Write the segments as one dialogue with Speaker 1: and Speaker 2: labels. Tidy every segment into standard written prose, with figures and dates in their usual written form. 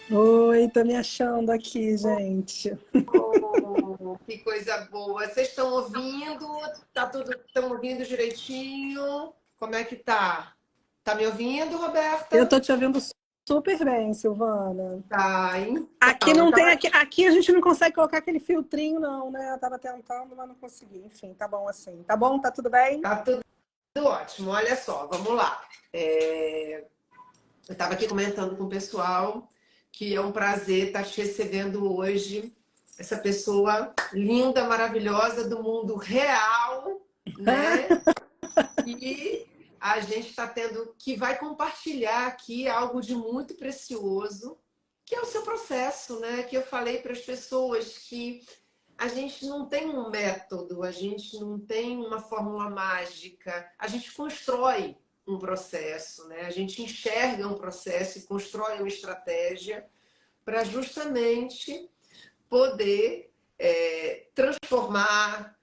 Speaker 1: Oi, tô me achando aqui, gente.
Speaker 2: Oh, que coisa boa. Vocês estão ouvindo? Tá tudo, estão ouvindo direitinho? Como é que tá? Tá me ouvindo,
Speaker 1: Eu
Speaker 2: Roberta?
Speaker 1: tô te ouvindo super bem, Silvana.
Speaker 2: Tá,
Speaker 1: Aqui
Speaker 2: então, eu
Speaker 1: não tem,
Speaker 2: tava
Speaker 1: aqui a gente não consegue colocar aquele filtrinho, não, né? Eu tava tentando, mas não consegui. Enfim, tá bom assim. Tá bom? Tá tudo bem?
Speaker 2: tá tudo ótimo. Olha só, vamos lá. Eu estava aqui comentando com o pessoal que é um prazer estar te recebendo hoje. Essa pessoa linda, maravilhosa do mundo real, né? E a gente está tendo que vai compartilhar aqui algo de muito precioso, que é o seu processo, né? Que eu falei para as pessoas que a gente não tem um método, a gente não tem uma fórmula mágica, a gente constrói um processo, né? A gente enxerga um processo e constrói uma estratégia para justamente poder transformar,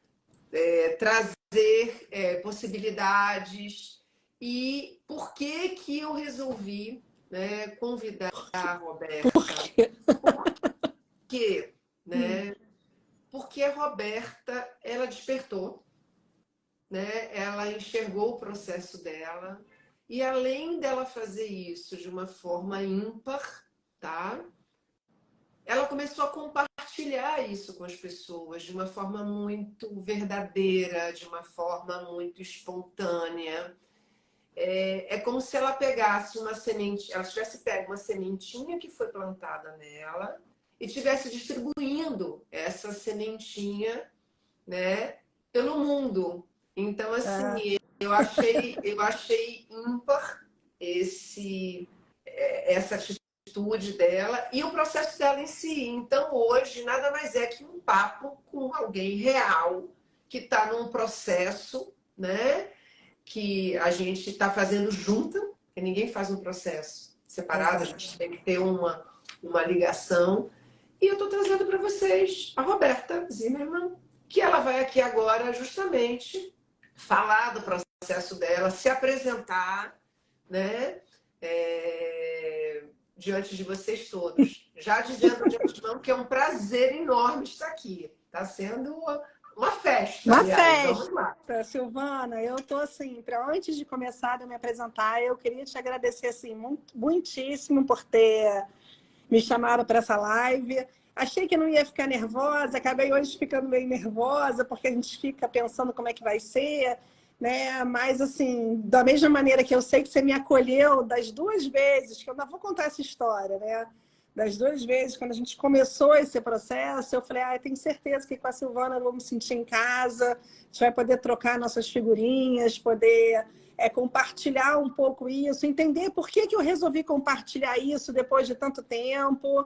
Speaker 2: trazer possibilidades. E por que que eu resolvi, né, convidar a
Speaker 1: Por
Speaker 2: Roberta?
Speaker 1: quê?
Speaker 2: Porque, né, porque a Roberta, ela despertou, né, ela enxergou o processo dela, e além dela fazer isso de uma forma ímpar, tá? Ela começou a compartilhar isso com as pessoas de uma forma muito verdadeira, de uma forma muito espontânea. É como se ela pegasse uma semente, ela tivesse pego uma sementinha que foi plantada nela e tivesse distribuindo essa sementinha, né, pelo mundo. Então,
Speaker 1: Ah,
Speaker 2: assim, eu achei ímpar essa atitude dela e o processo dela em si. Então, hoje, nada mais é que um papo com alguém real que está num processo, né? Que a gente está fazendo junto, que ninguém faz um processo separado, a
Speaker 1: exato.
Speaker 2: gente tem que ter uma ligação. E eu estou trazendo para vocês a Roberta Zimmermann, que ela vai aqui agora justamente falar do processo dela, se apresentar, né? Diante de vocês todos. Já dizendo de antemão que é um prazer enorme estar aqui. Está sendo uma festa,
Speaker 1: Uma
Speaker 2: aliás. Vamos lá.
Speaker 1: festa, Silvana. Eu tô assim, para antes de começar a me apresentar, eu queria te agradecer assim muitíssimo por ter me chamaram para essa live. Achei que não ia ficar nervosa, acabei hoje ficando meio nervosa, porque a gente fica pensando como é que vai ser, né? Mas, assim, da mesma maneira que eu sei que você me acolheu das duas vezes, que eu ainda vou contar essa história, né? Das duas vezes, quando a gente começou esse processo, eu falei, tenho certeza que com a Silvana eu vou me sentir em casa, a gente vai poder trocar nossas figurinhas, poder compartilhar um pouco isso, entender por que que eu resolvi compartilhar isso depois de tanto tempo.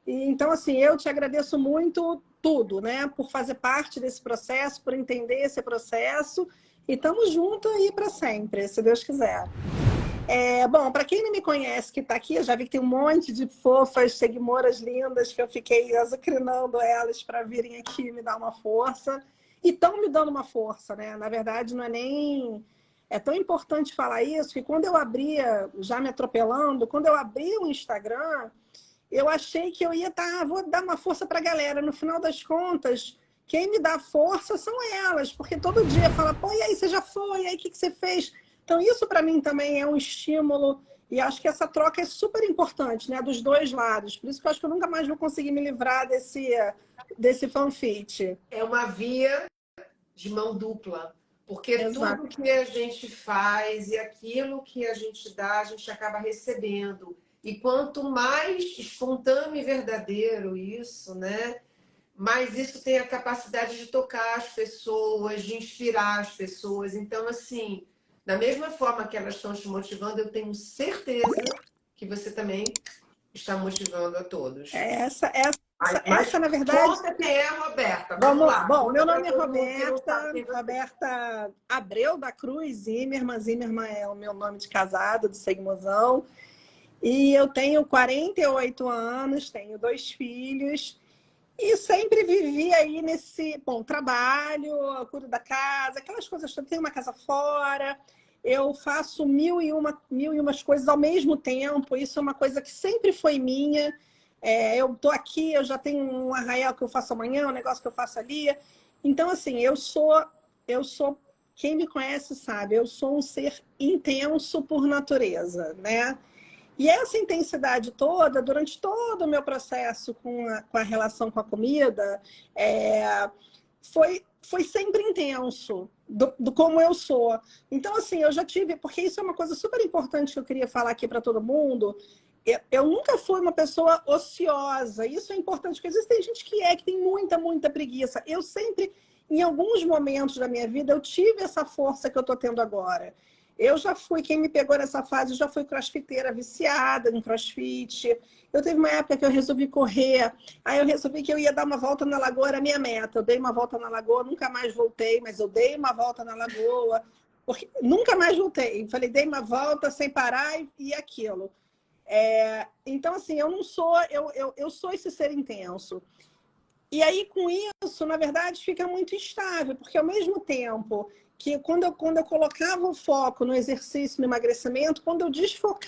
Speaker 1: E, então, assim, eu te agradeço muito tudo, né? Por fazer parte desse processo, por entender esse processo. E estamos juntos aí para sempre, se Deus quiser. Bom, para quem não me conhece que está aqui, eu já vi que tem um monte de fofas seguidoras lindas que eu fiquei azucrinando elas para virem aqui me dar uma força. E estão me dando uma força, né? Na verdade, não é nem. É tão importante falar isso que quando eu abria, já me atropelando, quando eu abri o Instagram, eu achei que eu ia vou dar uma força para a galera. No final das contas, quem me dá força são elas, porque todo dia fala, pô, e aí, você já foi? E aí, o que você fez? Então, isso para mim também é um estímulo, e acho que essa troca é super importante, né? Dos dois lados. Por isso que eu acho que eu nunca mais vou conseguir me livrar desse fanfit.
Speaker 2: É uma via de mão dupla, porque tudo
Speaker 1: Exato.
Speaker 2: que a gente faz e aquilo que a gente dá, a gente acaba recebendo. E quanto mais espontâneo e verdadeiro isso, né? Mais isso tem a capacidade de tocar as pessoas, de inspirar as pessoas. Então, assim, da mesma forma que elas estão te motivando, eu tenho certeza que você também está motivando a todos.
Speaker 1: Essa,
Speaker 2: Mas
Speaker 1: na verdade,
Speaker 2: conta quem é a Roberta. Vamos
Speaker 1: vamos lá.
Speaker 2: lá.
Speaker 1: Bom,
Speaker 2: Conta
Speaker 1: meu
Speaker 2: para
Speaker 1: nome é
Speaker 2: todo mundo que não sabe
Speaker 1: Roberta,
Speaker 2: quem você é.
Speaker 1: Roberta Abreu da Cruz Zimmermann. Zimmermann é o meu nome de casado, de Seguimosão. E eu tenho 48 anos, tenho 2 filhos e sempre vivi aí nesse, bom, trabalho, cuido da casa, aquelas coisas, eu tenho uma casa fora, eu faço mil e umas coisas ao mesmo tempo, isso é uma coisa que sempre foi minha. eu tô aqui, eu já tenho um arraial que eu faço amanhã, um negócio que eu faço ali. Então, assim, eu sou, quem me conhece sabe, eu sou um ser intenso por natureza, né? E essa intensidade toda, durante todo o meu processo com a relação com a comida, foi sempre intenso, do como eu sou. Então, assim, eu já tive, porque isso é uma coisa super importante que eu queria falar aqui para todo mundo. Eu nunca fui uma pessoa ociosa. Isso é importante, porque existem gente que tem muita, muita preguiça. Eu sempre, em alguns momentos da minha vida, eu tive essa força que eu estou tendo agora. Eu já fui, quem me pegou nessa fase, eu já fui crossfiteira viciada em crossfit. Eu teve uma época que eu resolvi correr, aí eu resolvi que eu ia dar uma volta na lagoa, era a minha meta. Eu dei uma volta na lagoa, nunca mais voltei, mas eu dei uma volta na lagoa, porque nunca mais voltei. Falei, dei uma volta sem parar e aquilo. Então, assim, eu não sou, eu sou esse ser intenso. E aí, com isso, na verdade, fica muito instável, porque ao mesmo tempo que quando eu colocava o foco no exercício, no emagrecimento, quando eu desfoco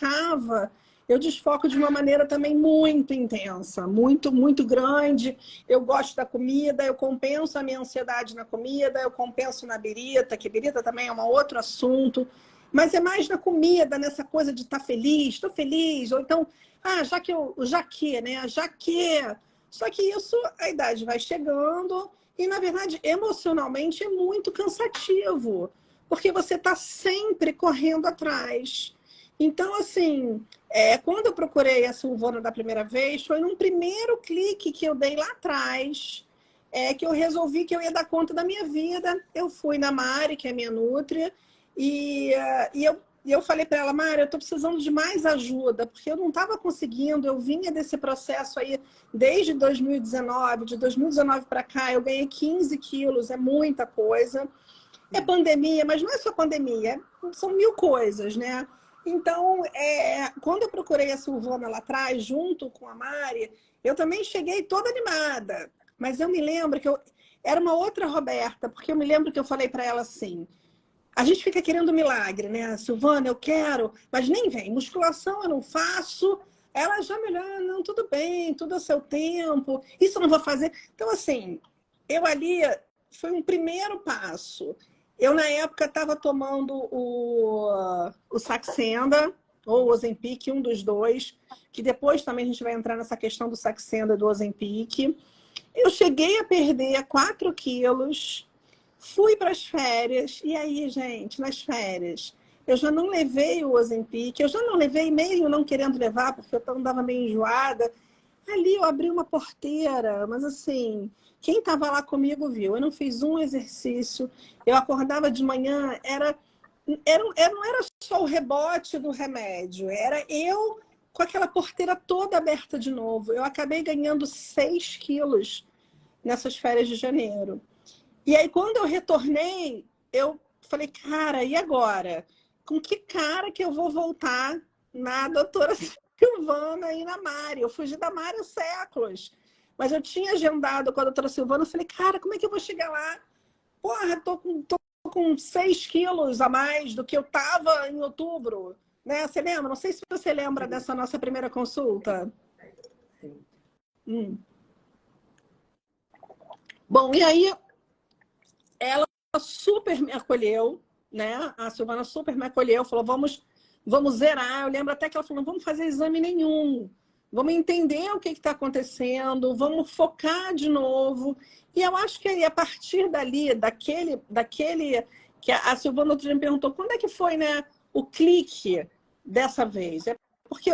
Speaker 1: de uma maneira também muito intensa, muito, muito grande. Eu gosto da comida, eu compenso a minha ansiedade na comida, eu compenso na birita, que birita também é um outro assunto, mas é mais na comida, nessa coisa de estar feliz, estou feliz, ou então, já que, né? Já que. Só que isso, a idade vai chegando e, na verdade, emocionalmente é muito cansativo, porque você está sempre correndo atrás. Então, assim, quando eu procurei a Silvana da primeira vez, foi num primeiro clique que eu dei lá atrás, que eu resolvi que eu ia dar conta da minha vida. Eu fui na Mari, que é minha nutri, e eu falei para ela, Mari, eu estou precisando de mais ajuda, porque eu não estava conseguindo, eu vinha desse processo aí desde 2019, de 2019 para cá, eu ganhei 15 quilos, é muita coisa. É pandemia, mas não é só pandemia, são mil coisas, né? Então, quando eu procurei a Silvana lá atrás, junto com a Mari, eu também cheguei toda animada. Mas eu me lembro que era uma outra Roberta, porque eu me lembro que eu falei para ela assim, a gente fica querendo milagre, né? Silvana, eu quero, mas nem vem. Musculação eu não faço. Ela já melhor, não, tudo bem, tudo a seu tempo. Isso eu não vou fazer. Então, assim, eu ali foi um primeiro passo. Eu, na época, estava tomando o Saxenda, ou o Ozempic, um dos dois, que depois também a gente vai entrar nessa questão do Saxenda e do Ozempic. Eu cheguei a perder 4 quilos. Fui para as férias, e aí, gente, nas férias, eu já não levei o Ozempic, eu já não levei meio não querendo levar, porque eu andava meio enjoada. Ali eu abri uma porteira, mas assim, quem estava lá comigo viu. Eu não fiz um exercício, eu acordava de manhã, não era só o rebote do remédio, era eu com aquela porteira toda aberta de novo. Eu acabei ganhando 6 quilos nessas férias de janeiro. E aí, quando eu retornei, eu falei, cara, e agora? Com que cara que eu vou voltar na doutora Silvana e na Mari? Eu fugi da Mari há séculos. Mas eu tinha agendado com a doutora Silvana, eu falei, cara, como é que eu vou chegar lá? Porra, tô com 6 quilos a mais do que eu tava em outubro. Né? Você lembra? Não sei se você lembra dessa nossa primeira consulta. Hum. Bom, e aí ela super me acolheu, né? A Silvana super me acolheu, falou, vamos zerar. Eu lembro até que ela falou, não vamos fazer exame nenhum. Vamos entender o que está acontecendo, vamos focar de novo. E eu acho que aí, a partir dali, daquele que a Silvana outro dia me perguntou, quando é que foi, né, o clique dessa vez? É porque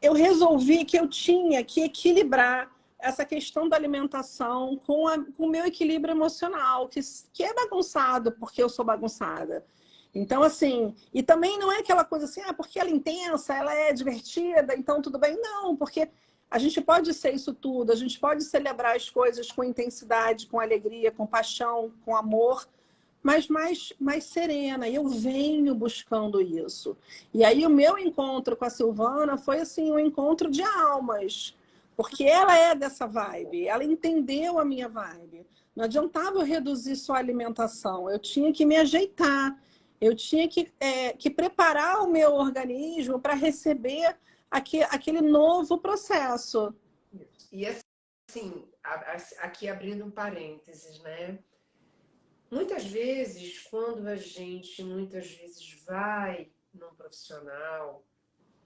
Speaker 1: eu resolvi que eu tinha que equilibrar essa questão da alimentação com o meu equilíbrio emocional, que é bagunçado porque eu sou bagunçada. Então, assim, e também não é aquela coisa assim, porque ela é intensa, ela é divertida, então tudo bem. Não, porque a gente pode ser isso tudo, a gente pode celebrar as coisas com intensidade, com alegria, com paixão, com amor, mas mais serena. E eu venho buscando isso. E aí o meu encontro com a Silvana foi assim, um encontro de almas, porque ela é dessa vibe, ela entendeu a minha vibe. Não adiantava eu reduzir só a alimentação, eu tinha que me ajeitar, eu tinha que preparar o meu organismo para receber aquele novo processo.
Speaker 2: E assim, aqui abrindo um parênteses, né? Muitas vezes, quando a gente vai num profissional,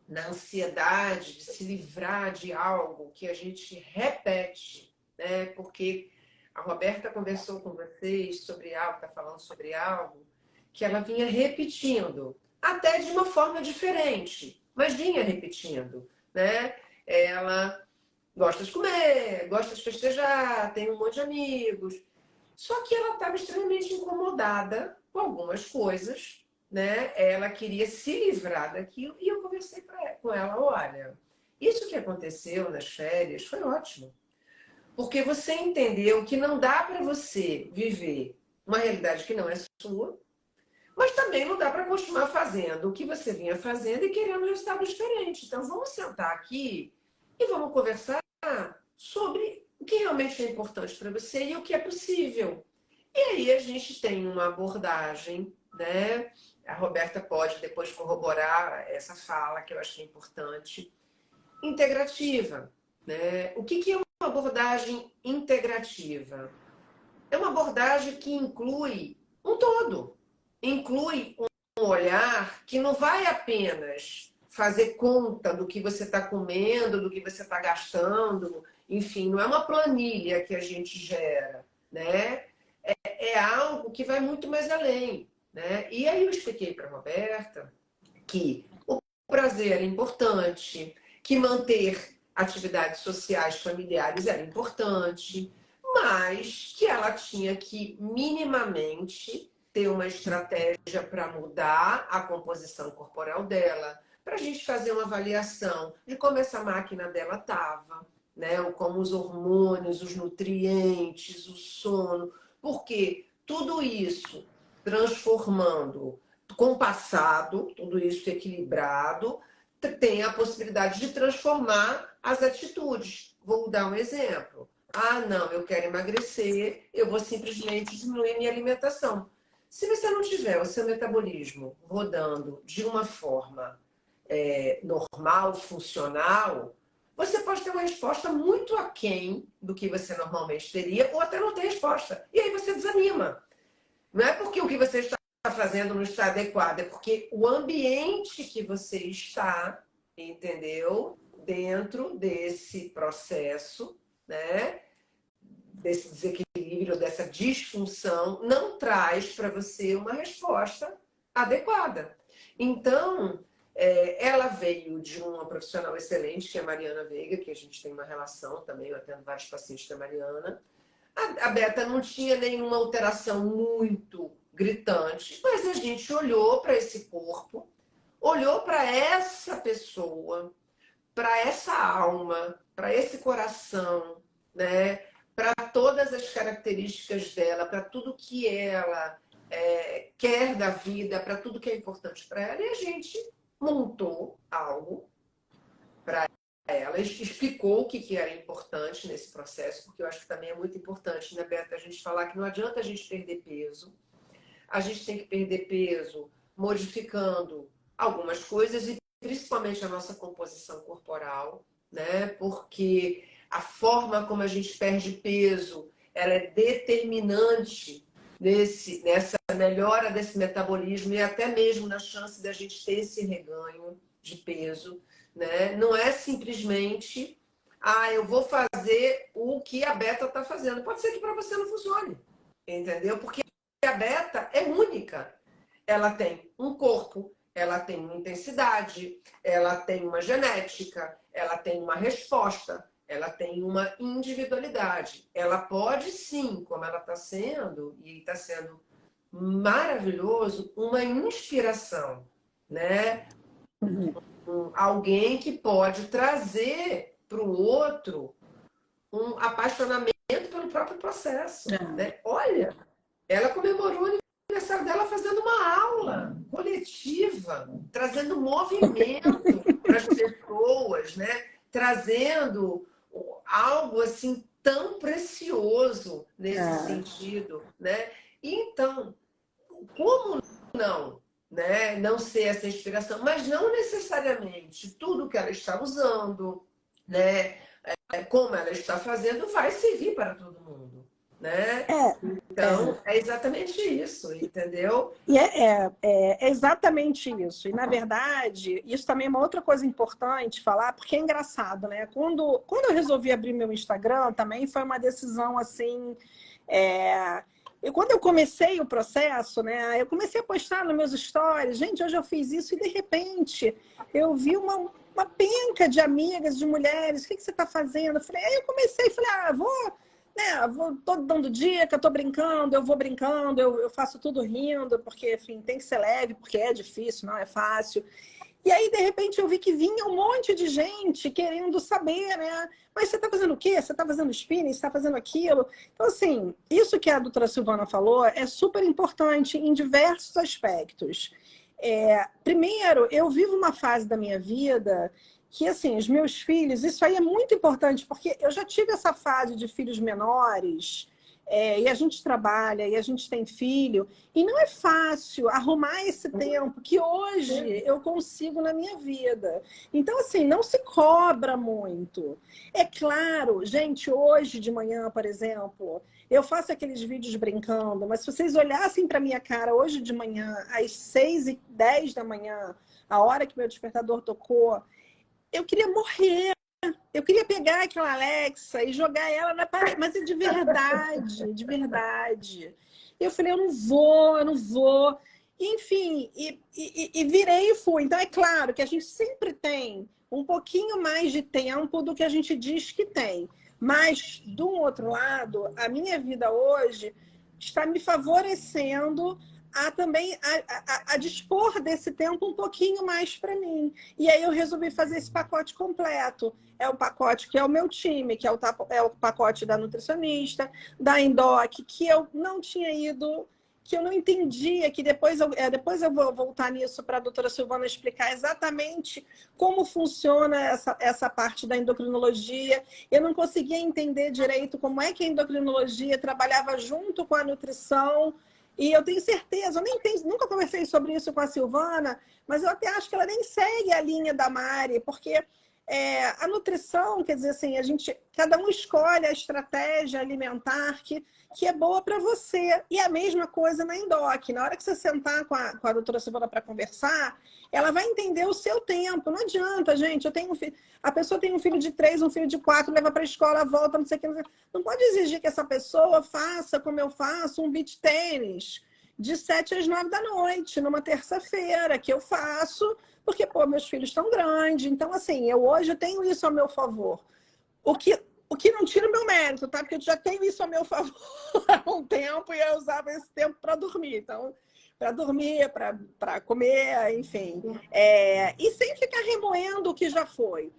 Speaker 2: na ansiedade de se livrar de algo que a gente repete, né? Porque a Roberta conversou com vocês sobre algo, está falando sobre algo que ela vinha repetindo, até de uma forma diferente, mas vinha repetindo, né? Ela gosta de comer, gosta de festejar, tem um monte de amigos. Só que ela estava extremamente incomodada com algumas coisas, né? Ela queria se livrar daquilo e eu conversei com ela, olha, isso que aconteceu nas férias foi ótimo. Porque você entendeu que não dá para você viver uma realidade que não é sua, mas também não dá para continuar fazendo o que você vinha fazendo e querendo um resultado diferente. Então vamos sentar aqui e vamos conversar sobre o que realmente é importante para você e o que é possível. E aí a gente tem uma abordagem, né? A Roberta pode depois corroborar essa fala, que eu acho que é importante, integrativa, né? O que é uma abordagem integrativa? É uma abordagem que inclui um todo, inclui um olhar que não vai apenas fazer conta do que você está comendo, do que você está gastando, enfim, não é uma planilha que a gente gera, né? É algo que vai muito mais além, né? E aí eu expliquei para a Roberta que o prazer era importante, que manter atividades sociais familiares era importante, mas que ela tinha que minimamente ter uma estratégia para mudar a composição corporal dela, para a gente fazer uma avaliação de como essa máquina dela estava, né? Como os hormônios, os nutrientes, o sono, porque tudo isso transformando com o passado, tudo isso equilibrado, tem a possibilidade de transformar as atitudes. Vou dar um exemplo. Ah, não, eu quero emagrecer, eu vou simplesmente diminuir minha alimentação. Se você não tiver o seu metabolismo rodando de uma forma normal, funcional, você pode ter uma resposta muito aquém do que você normalmente teria, ou até não ter resposta. E aí você desanima. Não é porque o que você está fazendo não está adequado, é porque o ambiente que você está, entendeu? Dentro desse processo, né? Desse desequilíbrio, dessa disfunção, não traz para você uma resposta adequada. Então, ela veio de uma profissional excelente, que é a Mariana Veiga, que a gente tem uma relação também, eu atendo vários pacientes da Mariana. A Beta não tinha nenhuma alteração muito gritante, mas a gente olhou para esse corpo, olhou para essa pessoa, para essa alma, para esse coração, né? Para todas as características dela, para tudo que ela quer da vida, para tudo que é importante para ela, e a gente montou algo para ela, explicou o que era importante nesse processo, porque eu acho que também é muito importante, né, Beata, a gente falar que não adianta a gente perder peso, a gente tem que perder peso modificando algumas coisas e principalmente a nossa composição corporal, né? Porque a forma como a gente perde peso, ela é determinante nessa melhora desse metabolismo e até mesmo na chance da gente ter esse reganho de peso, né? Não é simplesmente, eu vou fazer o que a Beta está fazendo. Pode ser que para você não funcione, entendeu? Porque a Beta é única. Ela tem um corpo, ela tem uma intensidade, ela tem uma genética, ela tem uma resposta, ela tem uma individualidade. Ela pode sim, como ela está sendo, e está sendo maravilhoso, uma inspiração, né? Alguém que pode trazer para o outro um apaixonamento pelo próprio processo. Né? Olha, ela comemorou o aniversário dela fazendo uma aula coletiva, trazendo movimento para as pessoas, né? Trazendo algo assim tão precioso nesse sentido, né? Então, como não né? Não ser essa inspiração, mas não necessariamente tudo que ela está usando, né? Como ela está fazendo, vai servir para todo mundo, né?
Speaker 1: É,
Speaker 2: Então, é exatamente isso, entendeu?
Speaker 1: E é exatamente isso. E, na verdade, isso também é uma outra coisa importante falar, porque é engraçado, né? Quando eu resolvi abrir meu Instagram, também foi uma decisão assim. Quando eu comecei o processo, né? Eu comecei a postar nos meus stories, gente, hoje eu fiz isso, e de repente eu vi uma penca de amigas, de mulheres, o que você está fazendo? Aí eu comecei, falei, vou, né, tô dando dica, tô brincando, eu vou brincando, eu faço tudo rindo, porque, enfim, tem que ser leve, porque é difícil, não é fácil. E aí, de repente, eu vi que vinha um monte de gente querendo saber, né? Mas você tá fazendo o quê? Você tá fazendo spinning? Você tá fazendo aquilo? Então, assim, isso que a doutora Silvana falou é super importante em diversos aspectos. Primeiro, eu vivo uma fase da minha vida que, assim, os meus filhos, isso aí é muito importante, porque eu já tive essa fase de filhos menores, e a gente trabalha, e a gente tem filho, e não é fácil arrumar esse tempo que hoje eu consigo na minha vida. Então, assim, não se cobra muito. É claro, gente, hoje de manhã, por exemplo, eu faço aqueles vídeos brincando, mas se vocês olhassem para minha cara hoje de manhã, às 6h10 da manhã, a hora que meu despertador tocou, eu queria morrer. Eu queria pegar aquela Alexa e jogar ela na parede, mas é de verdade, de verdade. Eu falei, eu não vou. Enfim, e virei e fui. Então, é claro que a gente sempre tem um pouquinho mais de tempo do que a gente diz que tem. Mas, do outro lado, a minha vida hoje está me favorecendo a também a dispor desse tempo um pouquinho mais para mim. E aí eu resolvi fazer esse pacote completo. É o pacote que é o meu time, que é o pacote da nutricionista, da Endoc, que eu não tinha ido, que eu não entendia, que depois eu vou voltar nisso para a doutora Silvana explicar exatamente como funciona essa parte da endocrinologia. Eu não conseguia entender direito como é que a endocrinologia trabalhava junto com a nutrição. E eu tenho certeza, nunca conversei sobre isso com a Silvana, mas eu até acho que ela nem segue a linha da Mari, porque a nutrição, quer dizer assim, cada um escolhe a estratégia alimentar que é boa para você. E a mesma coisa na Endoc. Na hora que você sentar com a doutora Silvana para conversar, ela vai entender o seu tempo. Não adianta, gente. A pessoa tem um filho de 3, um filho de 4, leva para a escola, volta, não sei o que. Não pode exigir que essa pessoa faça, como eu faço, um beach tênis de 7 às 9 da noite, numa terça-feira, que eu faço, porque, pô, meus filhos estão grandes. Então, assim, hoje eu tenho isso a meu favor. O que não tira o meu mérito, tá? Porque eu já tenho isso a meu favor há um tempo e eu usava esse tempo para dormir. Então, para dormir, para comer, enfim. E sem ficar remoendo o que já foi.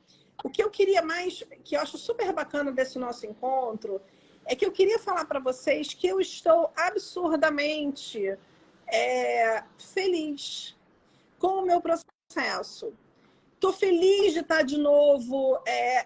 Speaker 1: O que eu queria mais, que eu acho super bacana desse nosso encontro, é que eu queria falar para vocês que eu estou absurdamente feliz com o meu processo. Estou feliz de estar de novo.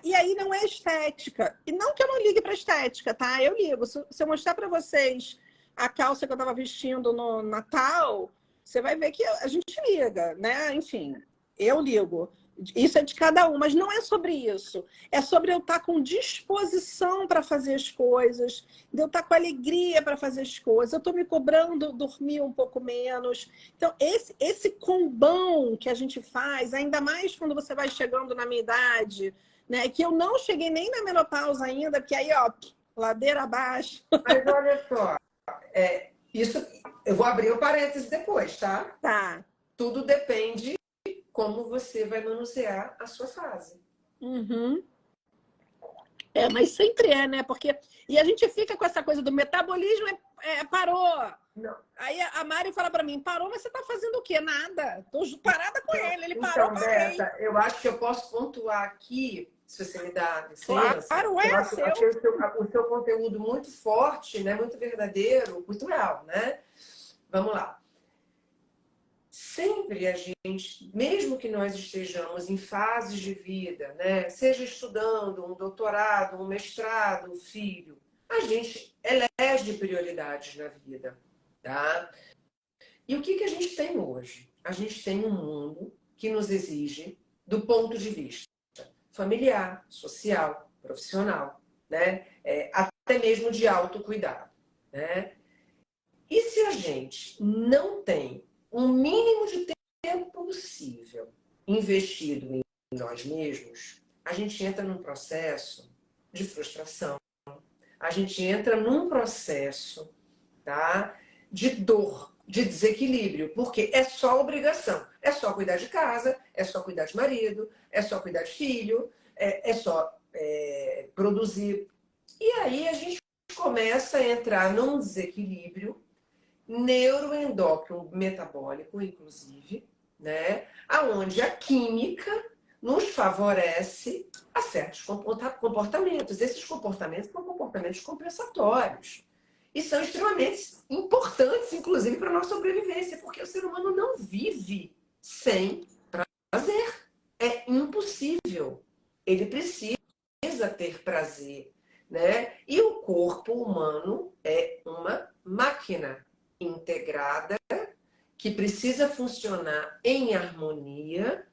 Speaker 1: E aí não é estética. E não que eu não ligue para estética, tá? Eu ligo. Se eu mostrar para vocês a calça que eu estava vestindo no Natal, você vai ver que a gente liga, né? Enfim, eu ligo. Isso é de cada um, mas não é sobre isso. É sobre eu estar com disposição para fazer as coisas, de eu estar com alegria para fazer as coisas. Eu estou me cobrando dormir um pouco menos. Então, esse combão que a gente faz, ainda mais quando você vai chegando na minha idade, né? Que eu não cheguei nem na menopausa ainda, porque aí, ó, ladeira abaixo.
Speaker 2: Mas olha só, isso eu vou abrir o parênteses depois, tá?
Speaker 1: Tá.
Speaker 2: Tudo depende como você vai manusear a sua fase.
Speaker 1: Uhum. Mas sempre né? Porque... E a gente fica com essa coisa do metabolismo, parou.
Speaker 2: Não.
Speaker 1: Aí a Mari fala para mim, parou, mas você tá fazendo o quê? Nada. Tô parada com ele. Ele parou,
Speaker 2: Então,
Speaker 1: parei.
Speaker 2: Berta, eu acho que eu posso pontuar aqui, se você me dá licença.
Speaker 1: Claro,
Speaker 2: Eu
Speaker 1: seu.
Speaker 2: achei o seu conteúdo muito forte, né? Muito verdadeiro, muito real, né? Vamos lá. Sempre a gente, mesmo que nós estejamos em fases de vida, né? Seja estudando um doutorado, um mestrado, um filho, a gente elege prioridades na vida, tá? E o que a gente tem hoje? A gente tem um mundo que nos exige, do ponto de vista familiar, social, profissional, né? Até mesmo de autocuidado, né? E se a gente não tem um mínimo de tempo possível investido em nós mesmos, a gente entra num processo de frustração, a gente entra num processo, tá, de dor, de desequilíbrio, porque é só obrigação, é só cuidar de casa, é só cuidar de marido, é só cuidar de filho, é só produzir. E aí a gente começa a entrar num desequilíbrio neuroendócrino metabólico, inclusive, né? Aonde a química nos favorece a certos comportamentos. Esses comportamentos são comportamentos compensatórios. E são extremamente importantes, inclusive, para a nossa sobrevivência, porque o ser humano não vive sem prazer. É impossível. Ele precisa ter prazer, né? E o corpo humano é uma máquina integrada que precisa funcionar em harmonia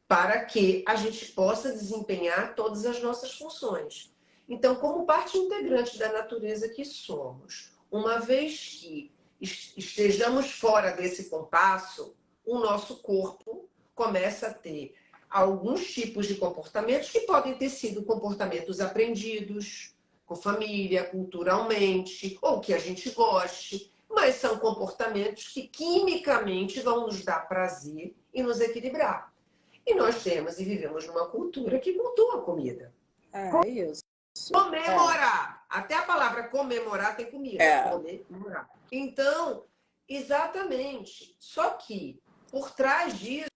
Speaker 2: para que a gente possa desempenhar todas as nossas funções. Então, como parte integrante da natureza que somos, uma vez que estejamos fora desse compasso, o nosso corpo começa a ter alguns tipos de comportamentos que podem ter sido comportamentos aprendidos com família, culturalmente, ou que a gente goste, mas são comportamentos que quimicamente vão nos dar prazer e nos equilibrar. E nós temos e vivemos numa cultura que cultua a comida.
Speaker 1: É isso.
Speaker 2: Comemorar. Até a palavra comemorar tem comida. Comemorar. Então, exatamente. Só que, por trás disso,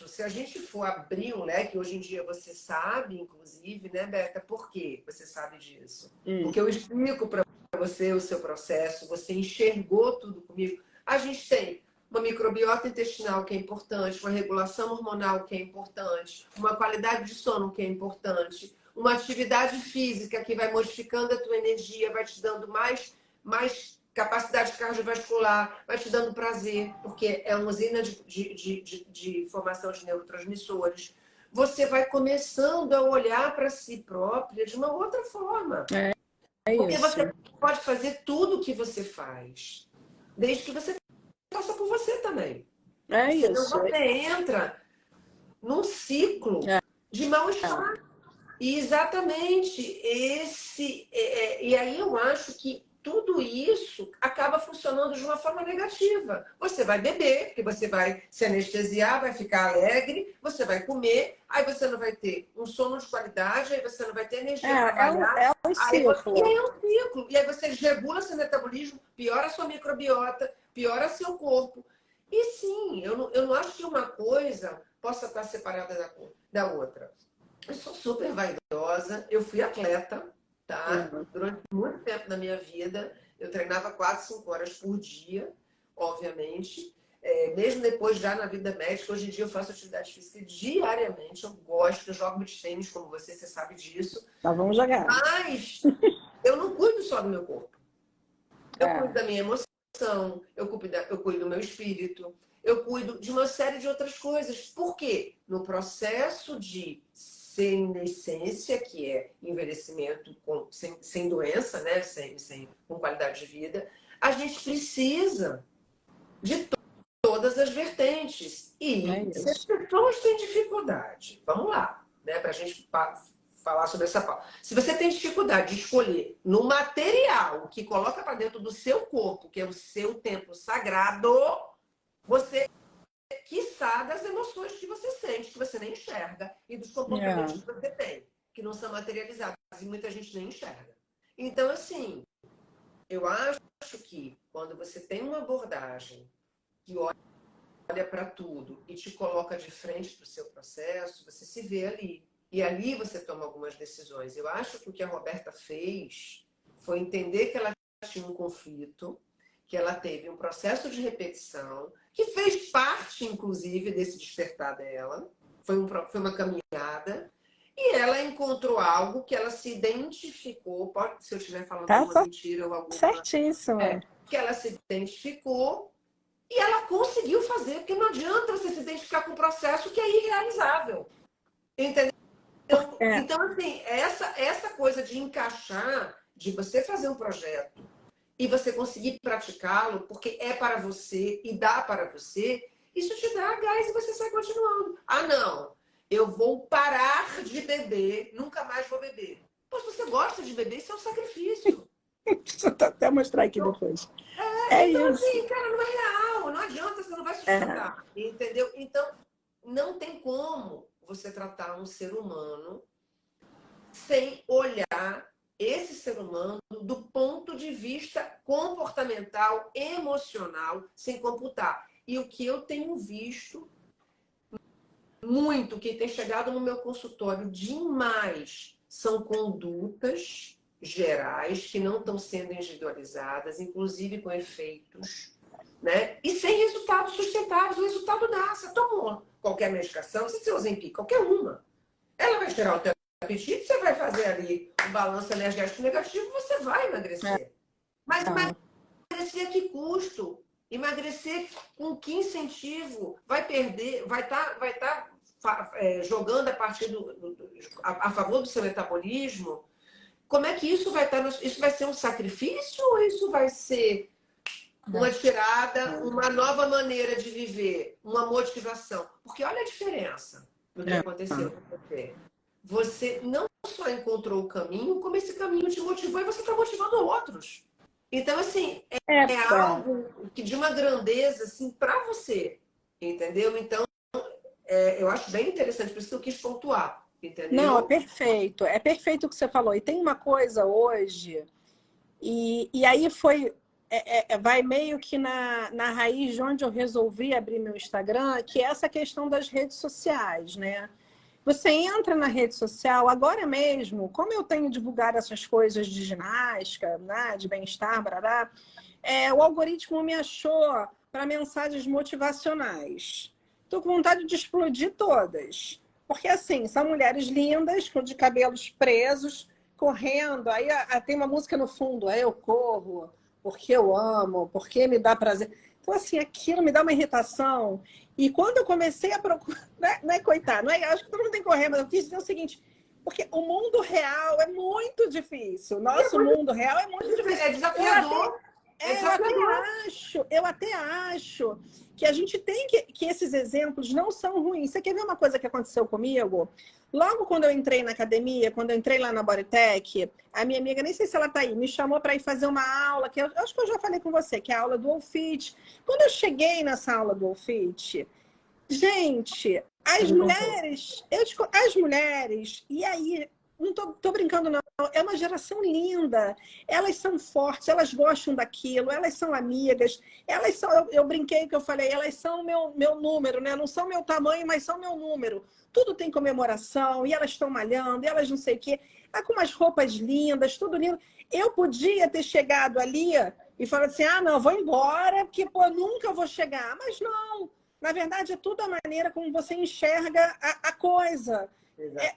Speaker 2: se a gente for abrir um leque, hoje em dia você sabe, inclusive, né, Beta? Por que você sabe disso? Porque eu explico para você o seu processo, você enxergou tudo comigo. A gente tem uma microbiota intestinal que é importante, uma regulação hormonal que é importante, uma qualidade de sono que é importante, uma atividade física que vai modificando a tua energia, vai te dando mais capacidade cardiovascular, vai te dando prazer, porque é uma usina de formação de neurotransmissores. Você vai começando a olhar para si própria de uma outra forma. Porque
Speaker 1: isso.
Speaker 2: você pode fazer tudo o que você faz, desde que você faça por você também. Senão você entra num ciclo de mal-estar. E exatamente esse. E aí eu acho que tudo isso acaba funcionando de uma forma negativa. Você vai beber, porque você vai se anestesiar, vai ficar alegre, você vai comer, aí você não vai ter um sono de qualidade, aí você não vai ter energia para trabalhar.
Speaker 1: É um ciclo.
Speaker 2: E aí é um ciclo. E aí você desregula seu metabolismo, piora a sua microbiota, piora seu corpo. E sim, eu não acho que uma coisa possa estar separada da outra. Eu sou super vaidosa, eu fui atleta, tá? Durante muito tempo da minha vida, eu treinava 4, 5 horas por dia, obviamente. Mesmo depois, já na vida médica, hoje em dia eu faço atividade física diariamente, eu gosto, eu jogo beach tênis como você sabe disso.
Speaker 1: Nós vamos jogar.
Speaker 2: Mas eu não cuido só do meu corpo. Eu cuido da minha emoção, eu cuido do meu espírito, eu cuido de uma série de outras coisas. Por quê? No processo de senescência, que é envelhecimento sem doença, né? Com qualidade de vida, a gente precisa de todas as vertentes. E se as pessoas têm dificuldade, vamos lá, né? Para a gente falar sobre essa pauta. Se você tem dificuldade de escolher no material que coloca para dentro do seu corpo, que é o seu templo sagrado, você quiçá das emoções que você sente, que você nem enxerga, e dos comportamentos que você tem, que não são materializados, e muita gente nem enxerga. Então, assim, eu acho que quando você tem uma abordagem que olha para tudo e te coloca de frente para o seu processo, você se vê ali. E ali você toma algumas decisões. Eu acho que o que a Roberta fez foi entender que ela tinha um conflito, que ela teve um processo de repetição, que fez parte, inclusive, desse despertar dela. Foi uma caminhada. E ela encontrou algo que ela se identificou. Se eu estiver falando alguma mentira ou alguma...
Speaker 1: Certíssimo.
Speaker 2: Que ela se identificou E ela conseguiu fazer, porque não adianta você se identificar com um processo que é irrealizável. Entendeu? Então, assim, essa coisa de encaixar, de você fazer um projeto e você conseguir praticá-lo, porque é para você e dá para você, isso te dá gás e você sai continuando. Ah, não, eu vou parar de beber, nunca mais vou beber. Pois você gosta de beber, isso é um sacrifício.
Speaker 1: Deixa eu até mostrar aqui depois.
Speaker 2: Então,
Speaker 1: Isso.
Speaker 2: assim, cara, não é real, não adianta, você não vai sustentar, entendeu? Então, não tem como você tratar um ser humano sem olhar esse ser humano do ponto de vista comportamental, emocional, sem computar. E o que eu tenho visto muito, que tem chegado no meu consultório demais, são condutas gerais que não estão sendo individualizadas, inclusive com efeitos, né? E sem resultados sustentáveis. O resultado nasce. Você toma qualquer medicação, se você Ozempic, qualquer uma, ela vai tirar o teu apetite, você vai fazer ali um balanço energético negativo, você vai emagrecer. Mas emagrecer a que custo? Emagrecer com que incentivo? Vai perder, vai tá, jogando a partir a favor do seu metabolismo? Como é que isso vai estar? Isso vai ser um sacrifício ou isso vai ser uma tirada, uma nova maneira de viver, uma motivação? Porque olha a diferença do que aconteceu com você. Você não só encontrou o caminho, como esse caminho te motivou e você está motivando outros. Então, assim, é algo que de uma grandeza, assim, para você, entendeu? Então, eu acho bem interessante, por isso que eu quis pontuar, entendeu?
Speaker 1: Não, é perfeito o que você falou. E tem uma coisa hoje, e aí vai meio que na raiz de onde eu resolvi abrir meu Instagram, que é essa questão das redes sociais, né? Você entra na rede social, agora mesmo, como eu tenho divulgado essas coisas de ginástica, né, de bem-estar, barará, o algoritmo me achou para mensagens motivacionais. Estou com vontade de explodir todas. Porque, assim, são mulheres lindas, de cabelos presos, correndo. Aí tem uma música no fundo, aí eu corro, porque eu amo, porque me dá prazer. Então, assim, aquilo me dá uma irritação. E quando eu comecei a procurar, não é coitado, não é, acho que todo mundo tem que correr, mas eu quis dizer o seguinte, porque o mundo real é muito difícil. O nosso mundo real é muito difícil.
Speaker 2: É desafiador.
Speaker 1: Eu até acho que a gente tem que esses exemplos não são ruins. Você quer ver uma coisa que aconteceu comigo? Logo quando eu entrei na academia, quando eu entrei lá na Bodytech, a minha amiga, nem sei se ela está aí, me chamou para ir fazer uma aula, que eu acho que eu já falei com você, que é a aula do Wallfit. Quando eu cheguei nessa aula do Wallfit, gente, as mulheres, e aí, não tô brincando não, é uma geração linda, elas são fortes, elas gostam daquilo, elas são amigas, elas são, eu brinquei que eu falei, elas são meu número, né? Não são meu tamanho, mas são meu número. Tudo tem comemoração, e elas estão malhando, e elas não sei o quê, com umas roupas lindas, tudo lindo. Eu podia ter chegado ali e falado assim, não, vou embora, porque, pô, nunca vou chegar. Mas não, na verdade, é tudo a maneira como você enxerga a coisa.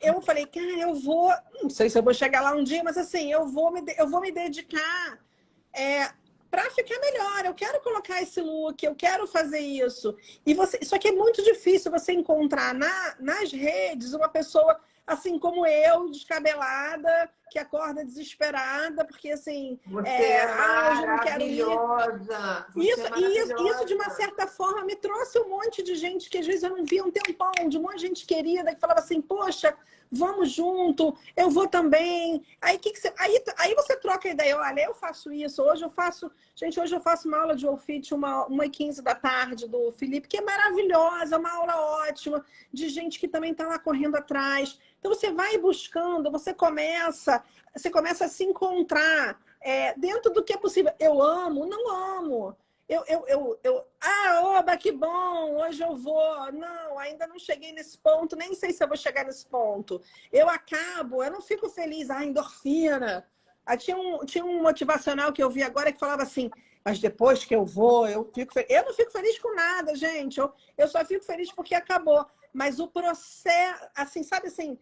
Speaker 1: Eu falei, cara, eu vou... Não sei se eu vou chegar lá um dia, mas assim, eu vou me dedicar para ficar melhor. Eu quero colocar esse look, eu quero fazer isso. Só que é muito difícil você encontrar nas redes uma pessoa assim como eu, descabelada, que acorda desesperada, porque assim...
Speaker 2: Você é
Speaker 1: maravilhosa! Isso, de uma certa forma, me trouxe um monte de gente que às vezes eu não via um tempão, de um monte de gente querida, que falava assim, poxa, vamos junto, eu vou também. Aí você troca a ideia, olha, eu faço isso, hoje eu faço uma aula de Wallfit, 1h15 da tarde, do Felipe, que é maravilhosa, uma aula ótima, de gente que também está lá correndo atrás. Então você vai buscando, você começa a se encontrar dentro do que é possível. Eu amo, não amo. Oba, que bom, hoje eu vou. Não, ainda não cheguei nesse ponto, nem sei se eu vou chegar nesse ponto. Eu não fico feliz, endorfina. Tinha um motivacional que eu vi agora que falava assim, mas depois que eu vou, eu fico feliz. Eu não fico feliz com nada, gente. Eu só fico feliz porque acabou. Mas o processo, assim, sabe assim,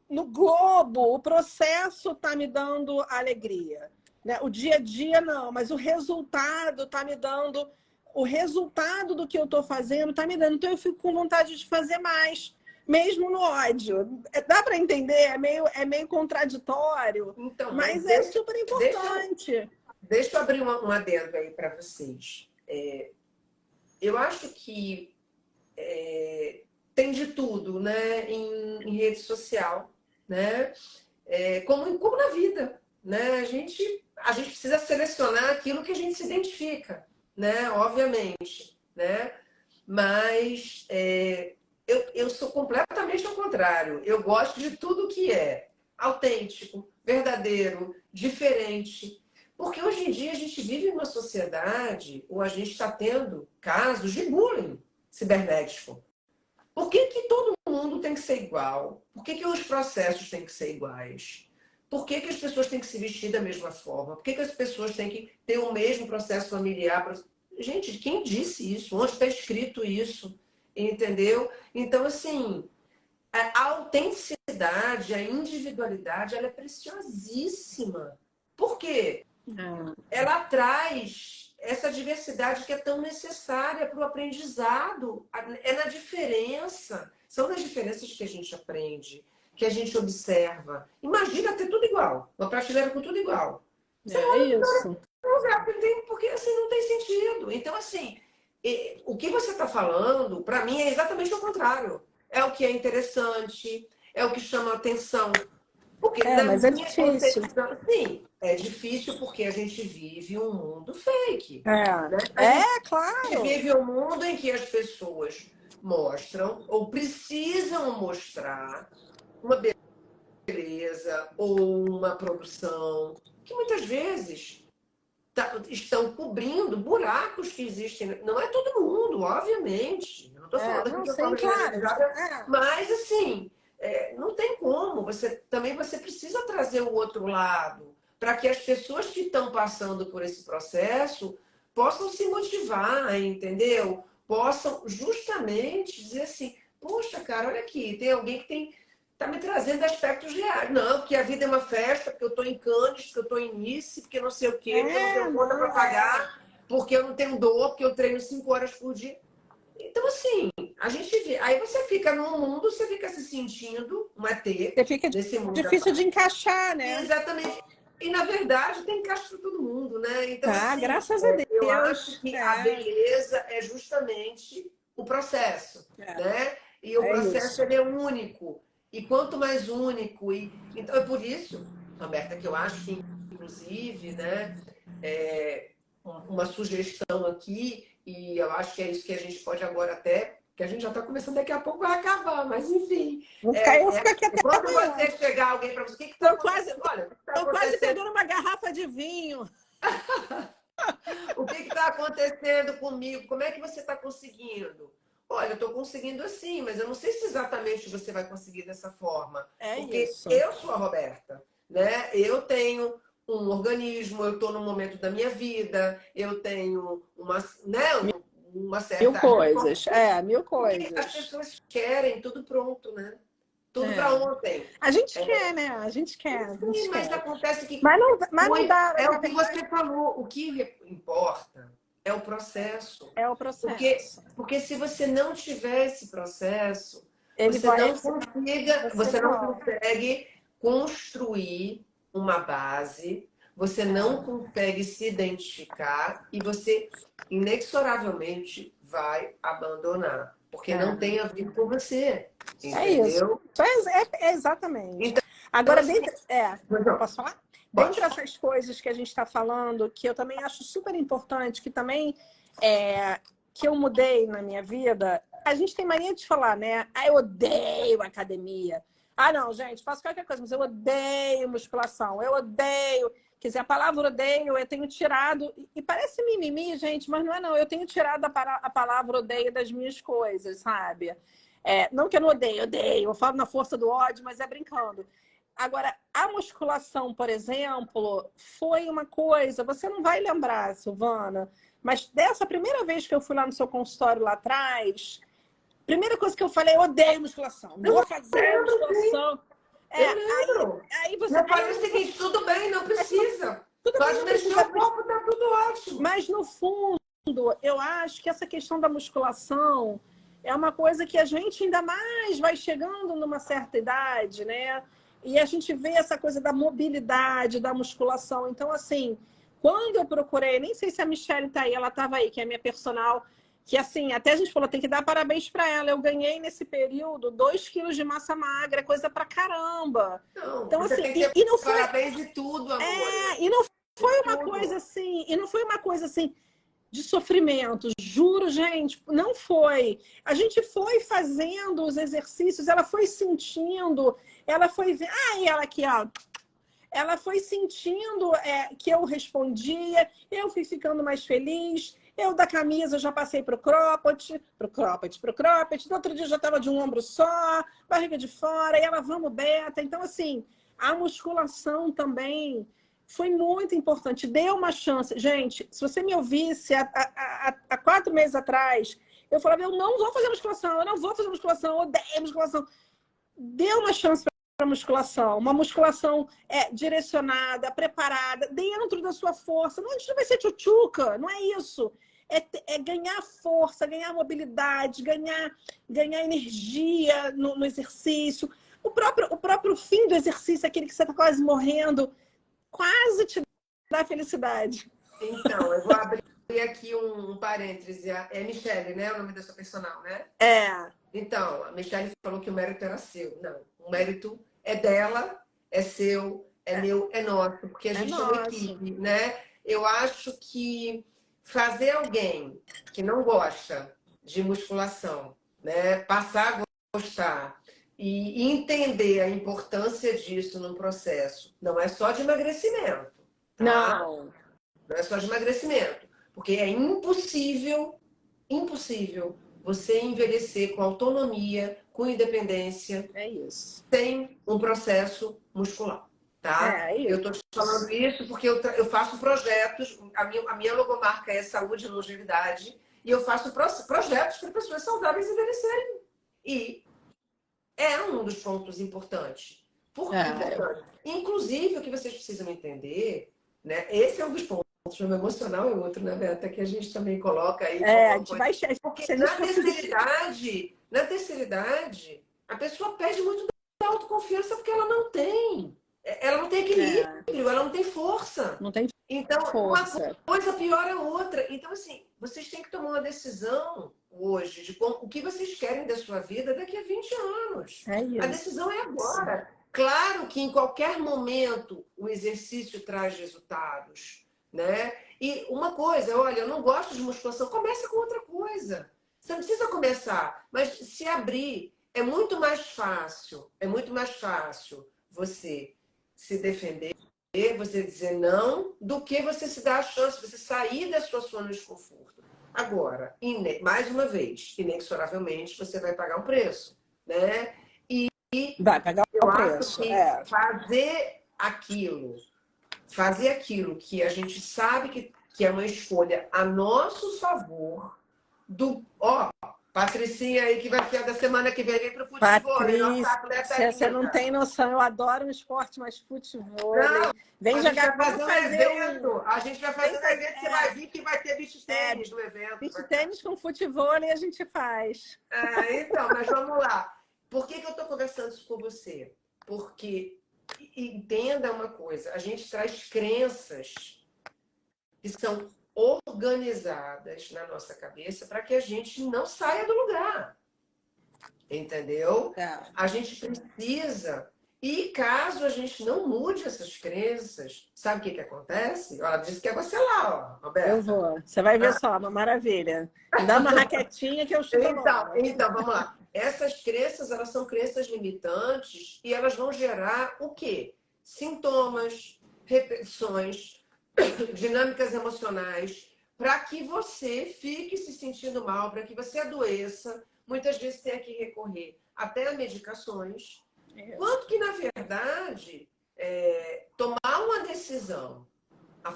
Speaker 1: no globo, o processo está me dando alegria. Né? O dia a dia não, mas o resultado está me dando o resultado do que eu estou fazendo está me dando. Então, eu fico com vontade de fazer mais, mesmo no ódio. Dá para entender? É meio contraditório,
Speaker 2: Então,
Speaker 1: mas é super importante.
Speaker 2: Deixa eu abrir um adendo aí para vocês. Eu acho que tem de tudo, né, em rede social, né? Como na vida, né? A gente precisa selecionar aquilo que a gente se identifica, né? Obviamente, né? Mas eu sou completamente ao contrário. Eu gosto de tudo que é autêntico, verdadeiro, diferente. Porque hoje em dia a gente vive em uma sociedade ou a gente está tendo casos de bullying cibernético. Por que que todo mundo tem que ser igual? Por que que os processos têm que ser iguais? Por que que as pessoas têm que se vestir da mesma forma? Por que que as pessoas têm que ter o mesmo processo familiar? Gente, quem disse isso? Onde está escrito isso? Entendeu? Então, assim, a autenticidade, a individualidade, ela é preciosíssima. Por quê? Ela traz essa diversidade que é tão necessária para o aprendizado. É na diferença. São nas diferenças que a gente aprende, que a gente observa. Imagina ter tudo igual, uma prateleira com tudo igual.
Speaker 1: Isso.
Speaker 2: Não vai aprender porque assim não tem sentido. Então, assim, o que você está falando, para mim, é exatamente o contrário. É o que é interessante, é o que chama a atenção. Porque
Speaker 1: mas é difícil.
Speaker 2: Sim, é difícil porque a gente vive um mundo fake. Né?
Speaker 1: Claro.
Speaker 2: A gente vive um mundo em que as pessoas mostram ou precisam mostrar uma beleza ou uma produção que muitas vezes estão cobrindo buracos que existem. Não é todo mundo, obviamente. Eu não estou falando aqui de forma generalizada, mas assim, não tem como. Você precisa trazer o outro lado para que as pessoas que estão passando por esse processo possam se motivar, entendeu? Possam justamente dizer assim, poxa, cara, olha aqui, tem alguém que está me trazendo aspectos reais. Não, porque a vida é uma festa, porque eu estou em Cannes, porque eu estou em Nice, porque não sei o quê, porque eu não tenho conta para pagar, porque eu não tenho dor, porque eu treino 5 horas por dia. Então, assim, a gente vê. Aí você fica num mundo, você fica se sentindo um ET.
Speaker 1: Você fica difícil de encaixar, né?
Speaker 2: Exatamente. E, na verdade, tem encaixe para todo mundo, né? Então, assim,
Speaker 1: graças a Deus.
Speaker 2: Eu acho que a beleza é justamente o processo, né? E o processo ele é único. E quanto mais único... Então, é por isso, Roberta, que eu acho que, inclusive, né, uma sugestão aqui, e eu acho que é isso que a gente pode agora até... que a gente já está começando, daqui a pouco vai acabar, mas enfim.
Speaker 1: Eu vou ficar aqui até
Speaker 2: quando você chegar alguém para você, o que está acontecendo?
Speaker 1: Estou quase pegando uma garrafa de vinho.
Speaker 2: O que está acontecendo comigo? Como é que você está conseguindo? Olha, eu estou conseguindo assim, mas eu não sei se exatamente você vai conseguir dessa forma. Porque eu sou a Roberta, né? Eu tenho um organismo, eu estou num momento da minha vida, eu tenho uma certa...
Speaker 1: Mil coisas, mil coisas.
Speaker 2: Porque as pessoas querem tudo pronto, né? Tudo para ontem.
Speaker 1: A gente quer, né? A gente quer.
Speaker 2: Sim, mas acontece que...
Speaker 1: Mas não dá.
Speaker 2: É o que você falou. O que importa é o processo.
Speaker 1: É o processo.
Speaker 2: Porque se você não tiver esse processo, você não consegue construir uma base, você não consegue se identificar e você inexoravelmente vai abandonar. Porque não tem a ver com você. Entendeu?
Speaker 1: Exatamente. Então, agora, posso falar? Dentre essas coisas que a gente está falando, que eu também acho super importante, que também que eu mudei na minha vida, a gente tem mania de falar, né? Eu odeio academia. Não, gente, faço qualquer coisa, mas eu odeio musculação, eu odeio. Quer dizer, a palavra odeio, eu tenho tirado, e parece mimimi, gente, mas não é não, eu tenho tirado a palavra odeio das minhas coisas, sabe? Não que eu não odeio, eu falo na força do ódio, mas é brincando. Agora, a musculação, por exemplo, foi uma coisa, você não vai lembrar, Silvana, mas dessa primeira vez que eu fui lá no seu consultório lá atrás, primeira coisa que eu falei, eu odeio musculação, não vou fazer musculação. Aí você
Speaker 2: fala o seguinte, tudo bem, não precisa. Pode mexer o corpo, tá tudo ótimo.
Speaker 1: Mas no fundo, eu acho que essa questão da musculação é uma coisa que a gente ainda mais vai chegando numa certa idade, né? E a gente vê essa coisa da mobilidade, da musculação. Então, assim, quando eu procurei, nem sei se a Michelle tá aí, ela estava aí, que é a minha personal, que assim, até a gente falou, tem que dar parabéns para ela. Eu ganhei nesse período 2 quilos de massa magra, coisa pra caramba.
Speaker 2: Não,
Speaker 1: Então,
Speaker 2: você
Speaker 1: assim,
Speaker 2: tem que ter
Speaker 1: e não foi.
Speaker 2: parabéns de tudo, amor.
Speaker 1: E não
Speaker 2: De
Speaker 1: foi uma
Speaker 2: tudo.
Speaker 1: coisa assim, e não foi uma coisa assim de sofrimento, juro, gente, não foi. A gente foi fazendo os exercícios, ela foi sentindo, ela foi vendo. E ela aqui, ó. Ela foi sentindo que eu respondia, eu fui ficando mais feliz. Eu da camisa já passei pro cropped. No outro dia já estava de um ombro só, barriga de fora, e ela vamos beta. Então, assim, a musculação também foi muito importante. Deu uma chance. Gente, se você me ouvisse há 4 meses atrás, eu falava, eu não vou fazer musculação, eu não vou fazer musculação, eu odeio musculação. Deu uma chance para musculação, uma musculação direcionada, preparada, dentro da sua força. Não, a gente não vai ser tchutchuca, não é isso. É ganhar força, ganhar mobilidade, ganhar energia no exercício. O próprio fim do exercício, aquele que você está quase morrendo, quase te dá felicidade.
Speaker 2: Então, eu vou abrir aqui um parêntese. É Michelle, né? O nome da sua personal, né? Então, a Michelle falou que o mérito era seu. Não, o mérito é dela, é seu, é meu, é nosso, porque a gente é uma equipe, né? Eu acho que fazer alguém que não gosta de musculação, né, passar a gostar e entender a importância disso no processo, não é só de emagrecimento, tá?
Speaker 1: Não
Speaker 2: é só de emagrecimento, porque é impossível você envelhecer com autonomia, com independência, sem um processo muscular, tá? Eu estou te falando isso porque eu faço projetos, a minha logomarca é saúde e longevidade, e eu faço projetos para pessoas saudáveis envelhecerem. E é um dos pontos importantes. Por que importante? Inclusive, o que vocês precisam entender, né? Esse é um dos pontos. O emocional é outro, né, Beta? Que a gente também coloca aí.
Speaker 1: A gente vai...
Speaker 2: Porque na terceira idade, a pessoa perde muito da autoconfiança porque ela não tem. Ela não tem equilíbrio, ela não tem força.
Speaker 1: Não tem
Speaker 2: então,
Speaker 1: força.
Speaker 2: Uma coisa pior é outra. Então, assim, vocês têm que tomar uma decisão hoje de o que vocês querem da sua vida daqui a 20 anos. A decisão é agora. Claro que em qualquer momento o exercício traz resultados, né? E uma coisa, olha, eu não gosto de musculação, comece com outra coisa. Você não precisa começar, mas se abrir, é muito mais fácil você se defender, você dizer não, do que você se dar a chance, você sair da sua zona de desconforto. Agora, mais uma vez, inexoravelmente, você vai pagar um preço, né? E
Speaker 1: vai pagar
Speaker 2: eu
Speaker 1: um
Speaker 2: acho
Speaker 1: preço.
Speaker 2: que fazer aquilo que a gente sabe que é uma escolha a nosso favor, Patricinha aí que vai ser da semana que vem para o futebol.
Speaker 1: Patrícia, você não tem noção, eu adoro um esporte, mas futebol.
Speaker 2: Vem jogar, vamos fazer um evento. A gente vai fazer um evento, você vai vir que vai ter beach tênis no evento.
Speaker 1: Beach tênis com futebol e a gente faz.
Speaker 2: Então, mas vamos lá. Por que eu estou conversando isso com você? Porque, entenda uma coisa, a gente traz crenças que são organizadas na nossa cabeça para que a gente não saia do lugar. Entendeu? A gente precisa. E caso a gente não mude essas crenças, sabe o que acontece? Ela disse que é você lá, ó, Roberta.
Speaker 1: Eu vou. Você vai ver só, uma maravilha. Me dá uma raquetinha que eu chuto.
Speaker 2: Então, vamos lá. Essas crenças, elas são crenças limitantes e elas vão gerar o quê? Sintomas, repetições, dinâmicas emocionais, para que você fique se sentindo mal, para que você adoeça. Muitas vezes tenha que recorrer até a medicações. Quanto que, na verdade, tomar uma decisão a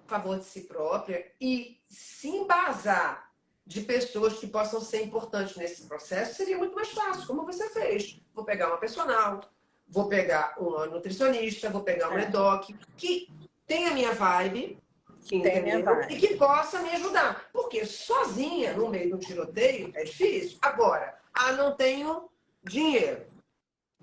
Speaker 2: favor de si própria e se embasar de pessoas que possam ser importantes nesse processo seria muito mais fácil, como você fez. Vou pegar uma personal, vou pegar uma nutricionista, vou pegar uma endoc, que tem a minha vibe, entendeu? E que possa me ajudar. Porque sozinha, no meio do tiroteio, é difícil. Agora, não tenho dinheiro.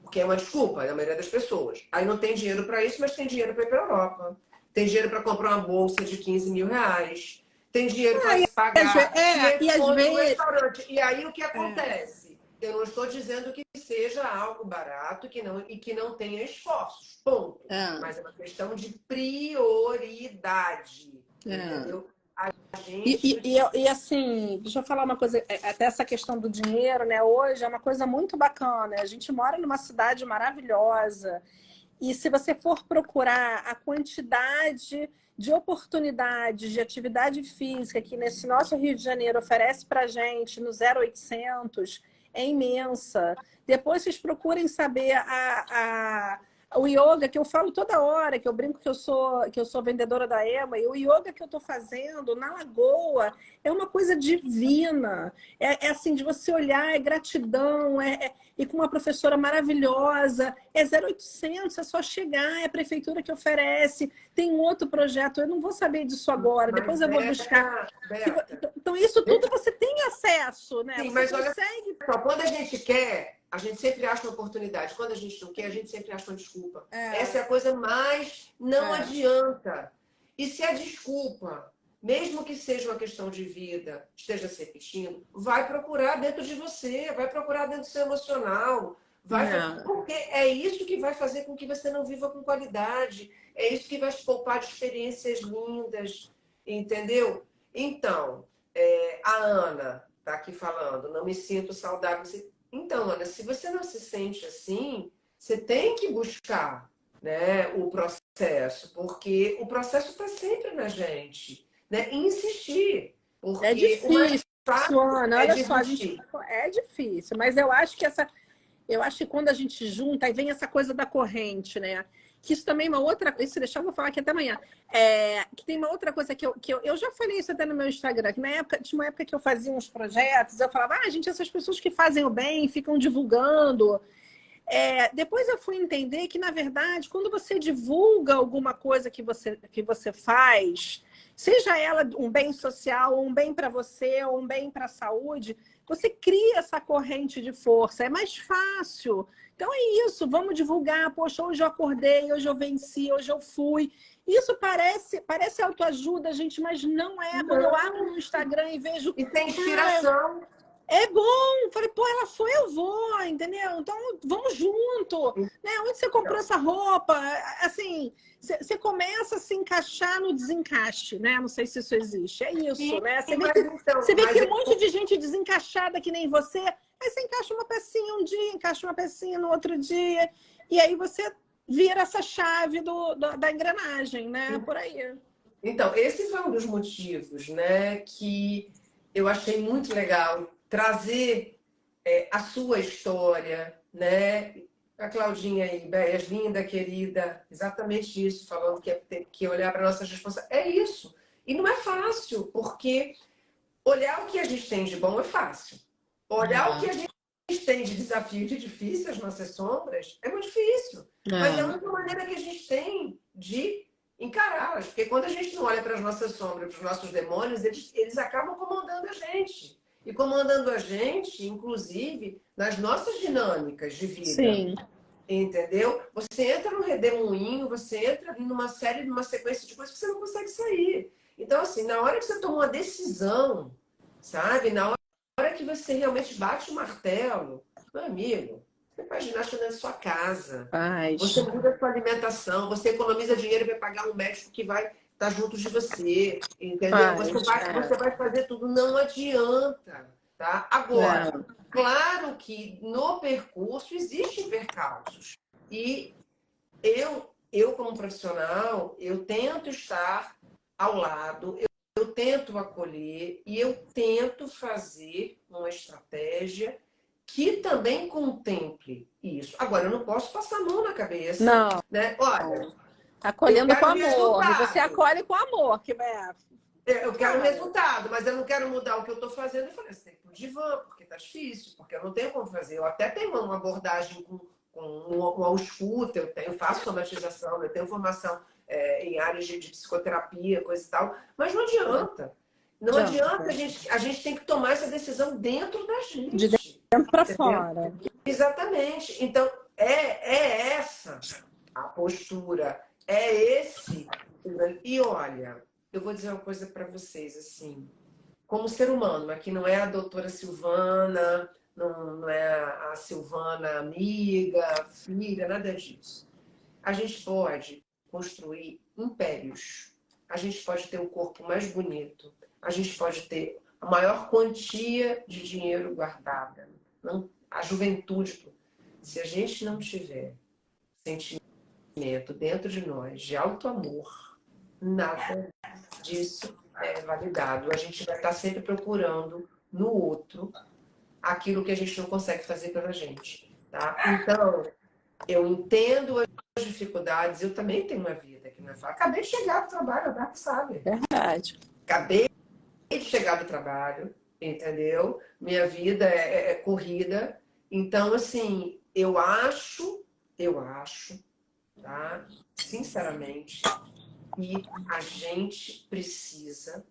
Speaker 2: Porque é uma desculpa na maioria das pessoas. Aí não tem dinheiro para isso, mas tem dinheiro para ir para a Europa. Tem dinheiro para comprar uma bolsa de 15 mil reais. Tem dinheiro para se pagar
Speaker 1: e às
Speaker 2: no
Speaker 1: vezes...
Speaker 2: restaurante. E aí o que acontece? Eu não estou dizendo que seja algo barato e que não tenha esforços. Ponto. Mas é uma questão de prioridade. Entendeu? A gente...
Speaker 1: E assim, deixa eu falar uma coisa, até essa questão do dinheiro, né? Hoje é uma coisa muito bacana. A gente mora numa cidade maravilhosa. E se você for procurar a quantidade de oportunidades de atividade física que nesse nosso Rio de Janeiro oferece para a gente no 0800 é imensa. Depois vocês procurem saber o yoga, que eu falo toda hora, que eu brinco que eu sou vendedora da EMA, e o yoga que eu estou fazendo na Lagoa é uma coisa divina. É assim, de você olhar, é gratidão, e com uma professora maravilhosa. É 0800, é só chegar, é a prefeitura que oferece. Tem um outro projeto, eu não vou saber disso agora, depois eu vou buscar. Então, isso tudo você tem acesso, né?
Speaker 2: Sim,
Speaker 1: você
Speaker 2: mas
Speaker 1: consegue...
Speaker 2: olha só, quando a gente quer, a gente sempre acha uma oportunidade. Quando a gente não quer, a gente sempre acha uma desculpa. Essa é a coisa mais... Não adianta. E se a desculpa, mesmo que seja uma questão de vida, esteja se repetindo, vai procurar dentro de você, vai procurar dentro do seu emocional. Porque é isso que vai fazer com que você não viva com qualidade. É isso que vai te poupar de experiências lindas. Entendeu? Então, a Ana está aqui falando, não me sinto saudável. Então, Ana, se você não se sente assim, você tem que buscar, né, o processo, porque o processo está sempre na gente, né? E insistir, porque
Speaker 1: é difícil, Ana, olha só, é difícil, mas eu acho que quando a gente junta, aí vem essa coisa da corrente, né? Que isso também é uma outra... Isso deixar eu vou falar aqui até amanhã. Que tem uma outra coisa que eu já falei isso até no meu Instagram, que tinha uma época que eu fazia uns projetos, eu falava, gente, essas pessoas que fazem o bem, ficam divulgando. Depois eu fui entender que, na verdade, quando você divulga alguma coisa que você faz, seja ela um bem social, ou um bem para você, ou um bem para a saúde, você cria essa corrente de força, é mais fácil. Então é isso, vamos divulgar. Poxa, hoje eu acordei, hoje eu venci, hoje eu fui. Isso parece autoajuda, gente, mas não é. Quando eu abro no Instagram e vejo...
Speaker 2: E tem inspiração.
Speaker 1: É bom. Falei, pô, ela foi, eu vou, entendeu? Então, vamos junto. Né? Onde você comprou essa roupa? Assim, você começa a se encaixar no desencaixe, né? Não sei se isso existe. É isso,
Speaker 2: Sim,
Speaker 1: né? Você vê que um monte de gente desencaixada que nem você, aí você encaixa uma pecinha um dia, encaixa uma pecinha no outro dia, e aí você vira essa chave da engrenagem, né? Por aí.
Speaker 2: Então, esse foi um dos motivos, né, que eu achei muito legal trazer a sua história, né? A Claudinha aí, Béias, linda, querida, exatamente isso, falando que tem que olhar para nossas responsabilidades. É isso. E não é fácil, porque olhar o que a gente tem de bom é fácil. Olhar o que a gente tem de desafio, de difícil, as nossas sombras, é muito difícil. Mas é a única maneira que a gente tem de encará-las. Porque quando a gente não olha para as nossas sombras, para os nossos demônios, eles acabam comandando a gente. E comandando a gente, inclusive, nas nossas dinâmicas de vida.
Speaker 1: Sim.
Speaker 2: Entendeu? Você entra no redemoinho, você entra numa sequência de coisas que você não consegue sair. Então, assim, na hora que você toma uma decisão, sabe? Na hora que você realmente bate o martelo, meu amigo, você faz ginástica na sua casa. Você muda a sua alimentação, você economiza dinheiro para pagar um médico que vai estar junto de você, entendeu? Você vai fazer tudo, não adianta, tá? Agora, claro que no percurso existem percalços. E eu como profissional, eu tento estar ao lado, eu tento acolher e eu tento fazer uma estratégia que também contemple isso. Agora, eu não posso passar a mão na cabeça.
Speaker 1: Não.
Speaker 2: Né? Olha,
Speaker 1: acolhendo com amor. E você acolhe com amor, que
Speaker 2: eu quero resultado, mas eu não quero mudar o que eu estou fazendo. Eu falei, você tem que ir pro divã, porque tá difícil, porque eu não tenho como fazer. Eu até tenho uma abordagem uma ausculta, faço somatização, eu tenho formação em áreas de psicoterapia, coisa e tal, mas não adianta. Não adianta, a gente tem que tomar essa decisão dentro da gente.
Speaker 1: De dentro para fora.
Speaker 2: Exatamente. Então, é essa a postura, é esse. E olha, eu vou dizer uma coisa para vocês, assim, como ser humano, aqui não é a doutora Silvana, não é a Silvana amiga, filha, nada disso. A gente pode construir impérios. A gente pode ter o corpo mais bonito. A gente pode ter a maior quantia de dinheiro guardada. Não, a juventude. Se a gente não tiver sentimento dentro de nós de auto-amor, nada disso é validado. A gente vai estar sempre procurando no outro aquilo que a gente não consegue fazer pela gente. Tá? Então, eu entendo as dificuldades. Eu também tenho uma vida que não é fácil. Acabei de chegar do trabalho, a Bárbara sabe.
Speaker 1: Verdade.
Speaker 2: Acabei de chegar do trabalho, entendeu? Minha vida é corrida. Então, assim, eu acho, tá? Sinceramente, que a gente precisa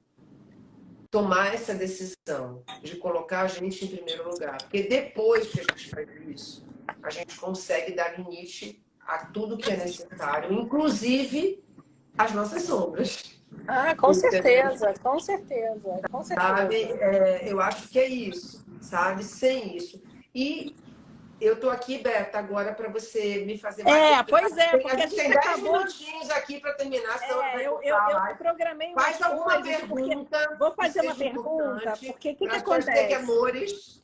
Speaker 2: tomar essa decisão de colocar a gente em primeiro lugar. Porque depois que a gente faz isso, a gente consegue dar limite a tudo que é necessário, inclusive as nossas sombras.
Speaker 1: Ah, com certeza, com certeza, com certeza.
Speaker 2: Sabe? Eu acho que é isso, sabe? Sem isso. E eu tô aqui, Beta, agora para você me fazer mais.
Speaker 1: Pois é, porque a gente
Speaker 2: tem 10
Speaker 1: acabou...
Speaker 2: minutinhos aqui para terminar, senão
Speaker 1: eu programei
Speaker 2: faz alguma
Speaker 1: coisas,
Speaker 2: pergunta.
Speaker 1: Vou fazer uma pergunta, porque o que
Speaker 2: acontece? Amores.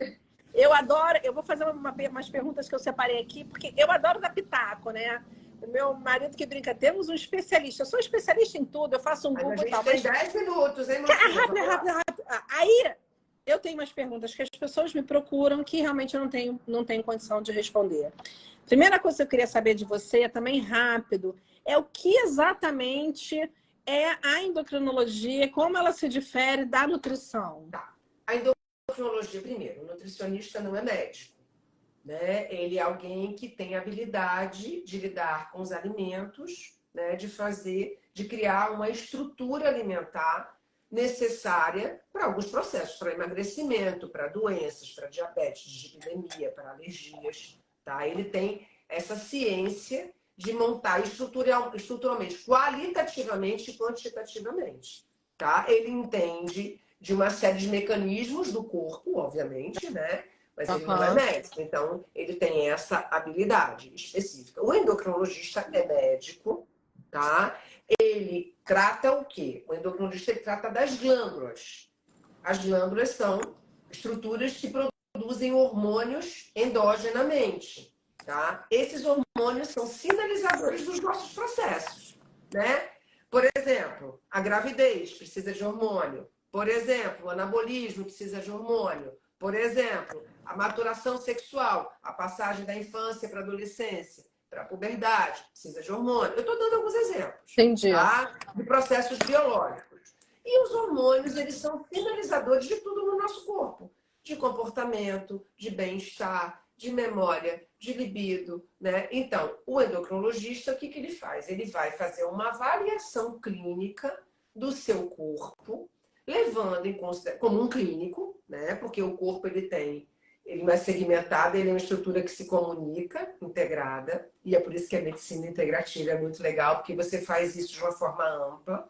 Speaker 1: Eu adoro, eu vou fazer umas perguntas que eu separei aqui, porque eu adoro dar pitaco, né? O meu marido que brinca, temos um especialista. Eu sou especialista em tudo, eu faço um Google e tal.
Speaker 2: Tem 10 minutos, hein,
Speaker 1: rápido. Aí, eu tenho umas perguntas que as pessoas me procuram que realmente eu não tenho condição de responder. Primeira coisa que eu queria saber de você, também rápido, é o que exatamente é a endocrinologia, como ela se difere da nutrição?
Speaker 2: Tá. A endocrinologia, primeiro, o nutricionista não é médico, né? Ele é alguém que tem habilidade de lidar com os alimentos, né? De criar uma estrutura alimentar necessária para alguns processos, para emagrecimento, para doenças, para diabetes, dislipidemia, para alergias, tá? Ele tem essa ciência de montar estruturalmente, qualitativamente e quantitativamente, tá? Ele entende de uma série de mecanismos do corpo, obviamente, né? Mas ele não é médico, então ele tem essa habilidade específica. O endocrinologista é médico, tá? Ele trata o quê? O endocrinologista trata das glândulas. As glândulas são estruturas que produzem hormônios endogenamente, tá? Esses hormônios são sinalizadores dos nossos processos, né? Por exemplo, a gravidez precisa de hormônio. Por exemplo, o anabolismo precisa de hormônio. Por exemplo, a maturação sexual, a passagem da infância para a adolescência, para a puberdade, precisa de hormônio. Eu estou dando alguns exemplos.
Speaker 1: Entendi.
Speaker 2: Tá? De processos biológicos. E os hormônios, eles são sinalizadores de tudo no nosso corpo. De comportamento, de bem-estar, de memória, de libido, né? Então, o endocrinologista, o que ele faz? Ele vai fazer uma avaliação clínica do seu corpo, levando em consideração, como um clínico, né? Porque o corpo ele não é segmentado, ele é uma estrutura que se comunica, integrada, e é por isso que a medicina integrativa é muito legal, porque você faz isso de uma forma ampla,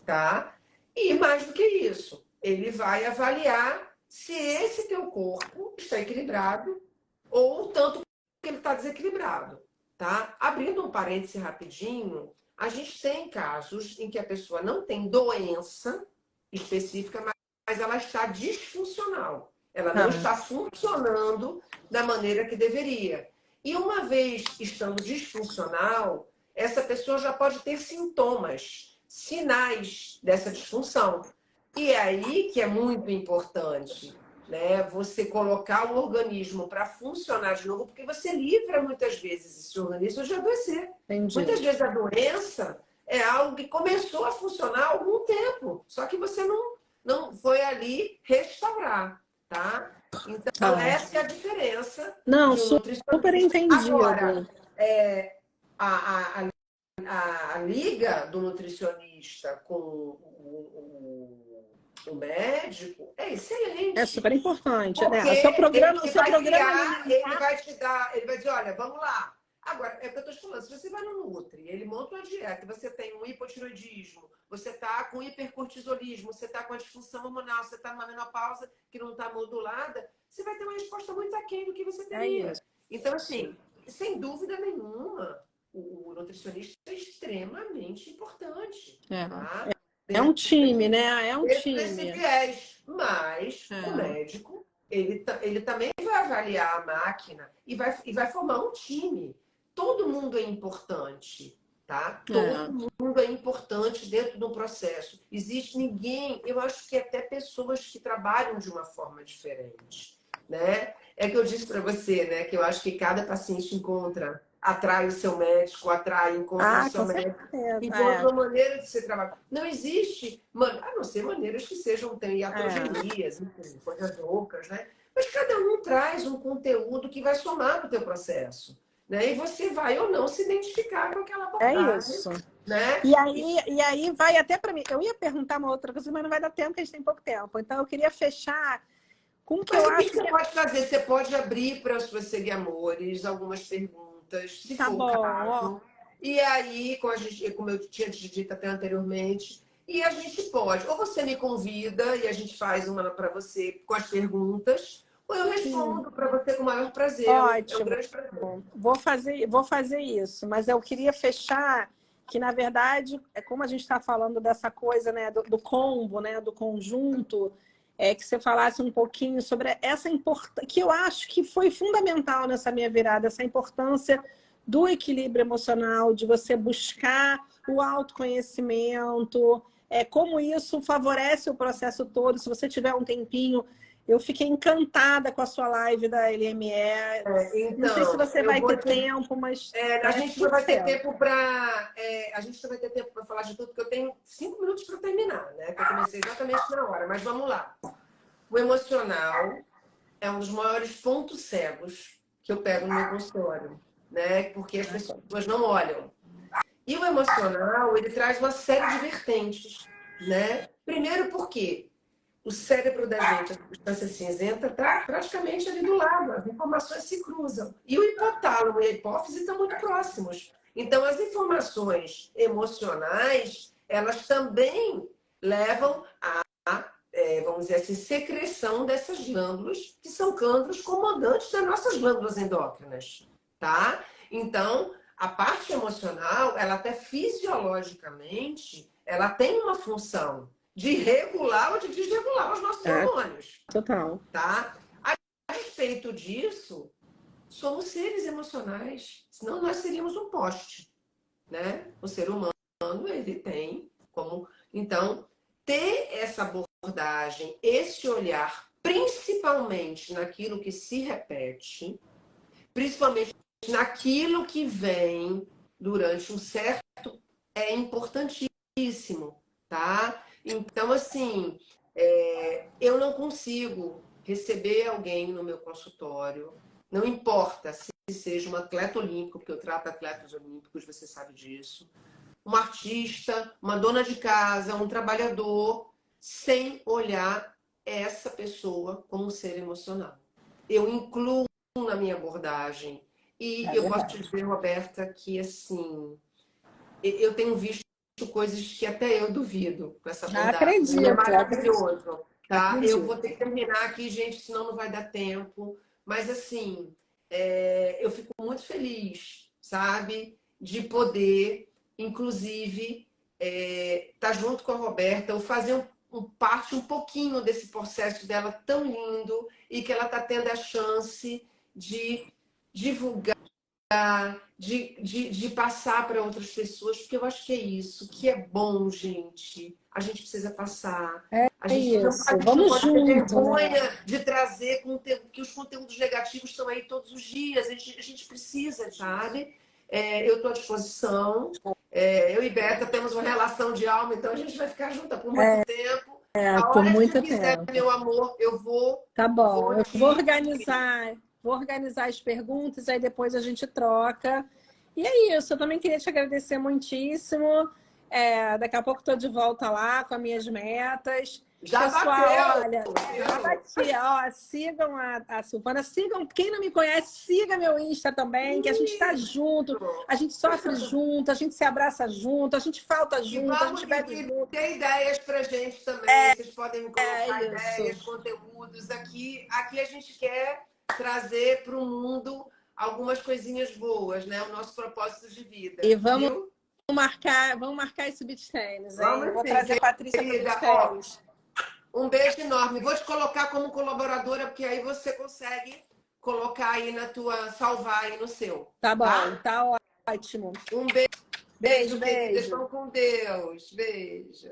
Speaker 2: tá? E mais do que isso, ele vai avaliar se esse teu corpo está equilibrado ou tanto que ele está desequilibrado, tá? Abrindo um parêntese rapidinho, a gente tem casos em que a pessoa não tem doença específica, mas ela está disfuncional. Ela não está funcionando da maneira que deveria. E uma vez estando disfuncional, essa pessoa já pode ter sintomas, sinais dessa disfunção. E é aí que é muito importante, né? Você colocar o organismo para funcionar de novo, porque você livra muitas vezes esse organismo de adoecer.
Speaker 1: Entendi.
Speaker 2: Muitas vezes a doença é algo que começou a funcionar há algum tempo, só que você não foi ali restaurar, tá? Então,
Speaker 1: Tá.
Speaker 2: essa é a diferença
Speaker 1: Não,
Speaker 2: de um
Speaker 1: super
Speaker 2: nutricionista. Agora,
Speaker 1: entendido.
Speaker 2: a, a, a liga do nutricionista com o médico é
Speaker 1: É super
Speaker 2: excelente.
Speaker 1: importante,
Speaker 2: Porque
Speaker 1: né? O
Speaker 2: ele
Speaker 1: seu
Speaker 2: vai
Speaker 1: programa
Speaker 2: criar, ele
Speaker 1: alimentar.
Speaker 2: vai te dar, ele vai dizer, olha, vamos lá. Agora, é o que eu estou te falando, se você vai no Nutri, ele monta uma dieta, você tem um hipotiroidismo, você está com hipercortisolismo, você está com a disfunção hormonal, você está numa menopausa que não está modulada, você vai ter uma resposta muito aquém do que você
Speaker 1: É
Speaker 2: teria.
Speaker 1: isso.
Speaker 2: Então, assim, sem dúvida nenhuma, o nutricionista é extremamente importante, tá?
Speaker 1: É um time, né? É um
Speaker 2: Dentro desse
Speaker 1: time.
Speaker 2: viés. Mas o
Speaker 1: É.
Speaker 2: médico, ele também vai avaliar a máquina e vai formar um time. Todo mundo é importante, tá?
Speaker 1: É.
Speaker 2: Todo mundo é importante dentro do processo. Existe ninguém, eu acho que até pessoas que trabalham de uma forma diferente, né? É que eu disse para você, né? Que eu acho que cada paciente atrai o seu médico, encontra o seu
Speaker 1: Com
Speaker 2: médico,
Speaker 1: certeza.
Speaker 2: encontra uma maneira de se trabalhar. Não existe, a não ser maneiras que sejam, tem iatrogenias, enfim, coisas loucas, né? Mas cada um traz um conteúdo que vai somar para o teu processo, né? E você vai ou não se identificar com aquela
Speaker 1: É
Speaker 2: abordagem,
Speaker 1: isso.
Speaker 2: né?
Speaker 1: E aí vai até para mim. Eu ia perguntar uma outra coisa, mas não vai dar tempo, porque a gente tem pouco tempo. Então eu queria fechar com o que
Speaker 2: Mas
Speaker 1: eu
Speaker 2: o que
Speaker 1: acho
Speaker 2: você
Speaker 1: que
Speaker 2: pode fazer? Você pode abrir para os seus seguidores algumas perguntas, se
Speaker 1: tá
Speaker 2: for o
Speaker 1: bom. Ó,
Speaker 2: caso. E aí, como eu tinha te dito até anteriormente, e a gente pode, ou você me convida e a gente faz uma para você com as perguntas, ou eu
Speaker 1: sim,
Speaker 2: respondo para você com o maior prazer. É um
Speaker 1: ótimo.
Speaker 2: grande prazer.
Speaker 1: Vou fazer isso, mas eu queria fechar que, na verdade, é como a gente está falando dessa coisa, né, do combo, né, do conjunto, que você falasse um pouquinho sobre essa importância, que eu acho que foi fundamental nessa minha virada, essa importância do equilíbrio emocional, de você buscar o autoconhecimento, como isso favorece o processo todo. Se você tiver um tempinho, eu fiquei encantada com a sua live da LME. Não sei se
Speaker 2: Então,
Speaker 1: você
Speaker 2: eu
Speaker 1: vai
Speaker 2: vou
Speaker 1: ter
Speaker 2: te
Speaker 1: tempo, mas
Speaker 2: a gente não
Speaker 1: tudo
Speaker 2: vai ter
Speaker 1: certo.
Speaker 2: tempo para a gente não vai ter tempo para falar de tudo, porque eu tenho 5 minutos para terminar, né? Que eu comecei exatamente na hora, mas vamos lá. O emocional é um dos maiores pontos cegos que eu pego no meu consultório, né? Porque as pessoas não olham. E o emocional, ele traz uma série de vertentes, né? Primeiro porque o cérebro da gente, a substância cinzenta, está praticamente ali do lado, as informações se cruzam. E o hipotálamo e a hipófise estão muito próximos. Então, as informações emocionais, elas também levam a, vamos dizer assim, secreção dessas glândulas, que são glândulas comandantes das nossas glândulas endócrinas, tá? Então, a parte emocional, ela até fisiologicamente, ela tem uma função de regular ou de desregular os nossos hormônios,
Speaker 1: Total.
Speaker 2: tá? A respeito disso, somos seres emocionais, senão nós seríamos um poste, né? O ser humano, ele tem como... Então, ter essa abordagem, esse olhar, principalmente naquilo que se repete, principalmente naquilo que vem durante um certo, é importantíssimo, tá? Então, assim, eu não consigo receber alguém no meu consultório, não importa se seja um atleta olímpico, porque eu trato atletas olímpicos, você sabe disso, um artista, uma dona de casa, um trabalhador, sem olhar essa pessoa como um ser emocional. Eu incluo na minha abordagem. E eu posso te dizer, Roberta, que assim, eu tenho visto coisas que até eu duvido com essa abordagem. E é maravilhoso, tá? Eu vou ter que terminar aqui, gente, senão não vai dar tempo. Mas assim, eu fico muito feliz, sabe? De poder, inclusive, estar junto com a Roberta, ou fazer parte um pouquinho desse processo dela tão lindo e que ela está tendo a chance de divulgar, de passar para outras pessoas, porque eu acho que é isso, que é bom, gente. A gente precisa passar. A gente não
Speaker 1: Vamos
Speaker 2: pode ter
Speaker 1: junto,
Speaker 2: vergonha
Speaker 1: né?
Speaker 2: de trazer conteúdo, que os conteúdos negativos estão aí todos os dias. A gente precisa, sabe? Eu estou à disposição. Eu e Beta temos uma relação de alma, então a gente vai ficar junta por muito tempo. A
Speaker 1: por
Speaker 2: hora que
Speaker 1: muito
Speaker 2: você quiser,
Speaker 1: tempo.
Speaker 2: meu amor,
Speaker 1: Tá bom,
Speaker 2: vou
Speaker 1: eu
Speaker 2: te...
Speaker 1: vou organizar as perguntas, aí depois a gente troca. E é isso, eu também queria te agradecer muitíssimo. Daqui a pouco estou de volta lá com as minhas metas.
Speaker 2: Já
Speaker 1: Pessoal,
Speaker 2: bateu!
Speaker 1: olha, já bati, ó, sigam a Silvana, sigam, quem não me conhece, siga meu Insta também, que a gente está junto, a gente sofre junto, a gente se abraça junto, a gente falta
Speaker 2: E
Speaker 1: junto, a
Speaker 2: vamos
Speaker 1: gente bebe junto.
Speaker 2: ter ideias para gente também. Vocês podem me
Speaker 1: É
Speaker 2: colocar
Speaker 1: isso.
Speaker 2: ideias, conteúdos aqui. Aqui a gente quer trazer para o mundo algumas coisinhas boas, né? O nosso propósito de
Speaker 1: E
Speaker 2: vida, viu?
Speaker 1: vamos marcar esse beach tênis, hein?
Speaker 2: Vamos
Speaker 1: Vou
Speaker 2: sim,
Speaker 1: trazer a Patrícia para o beach
Speaker 2: querida. Ó,
Speaker 1: tênis.
Speaker 2: um beijo enorme. Vou te colocar como colaboradora, porque aí você consegue colocar aí na tua, salvar aí no seu,
Speaker 1: Tá bom,
Speaker 2: tá?
Speaker 1: tá ótimo.
Speaker 2: Um
Speaker 1: Beijo,
Speaker 2: beijo, querida.
Speaker 1: beijo.
Speaker 2: Estão com Deus. Beijo.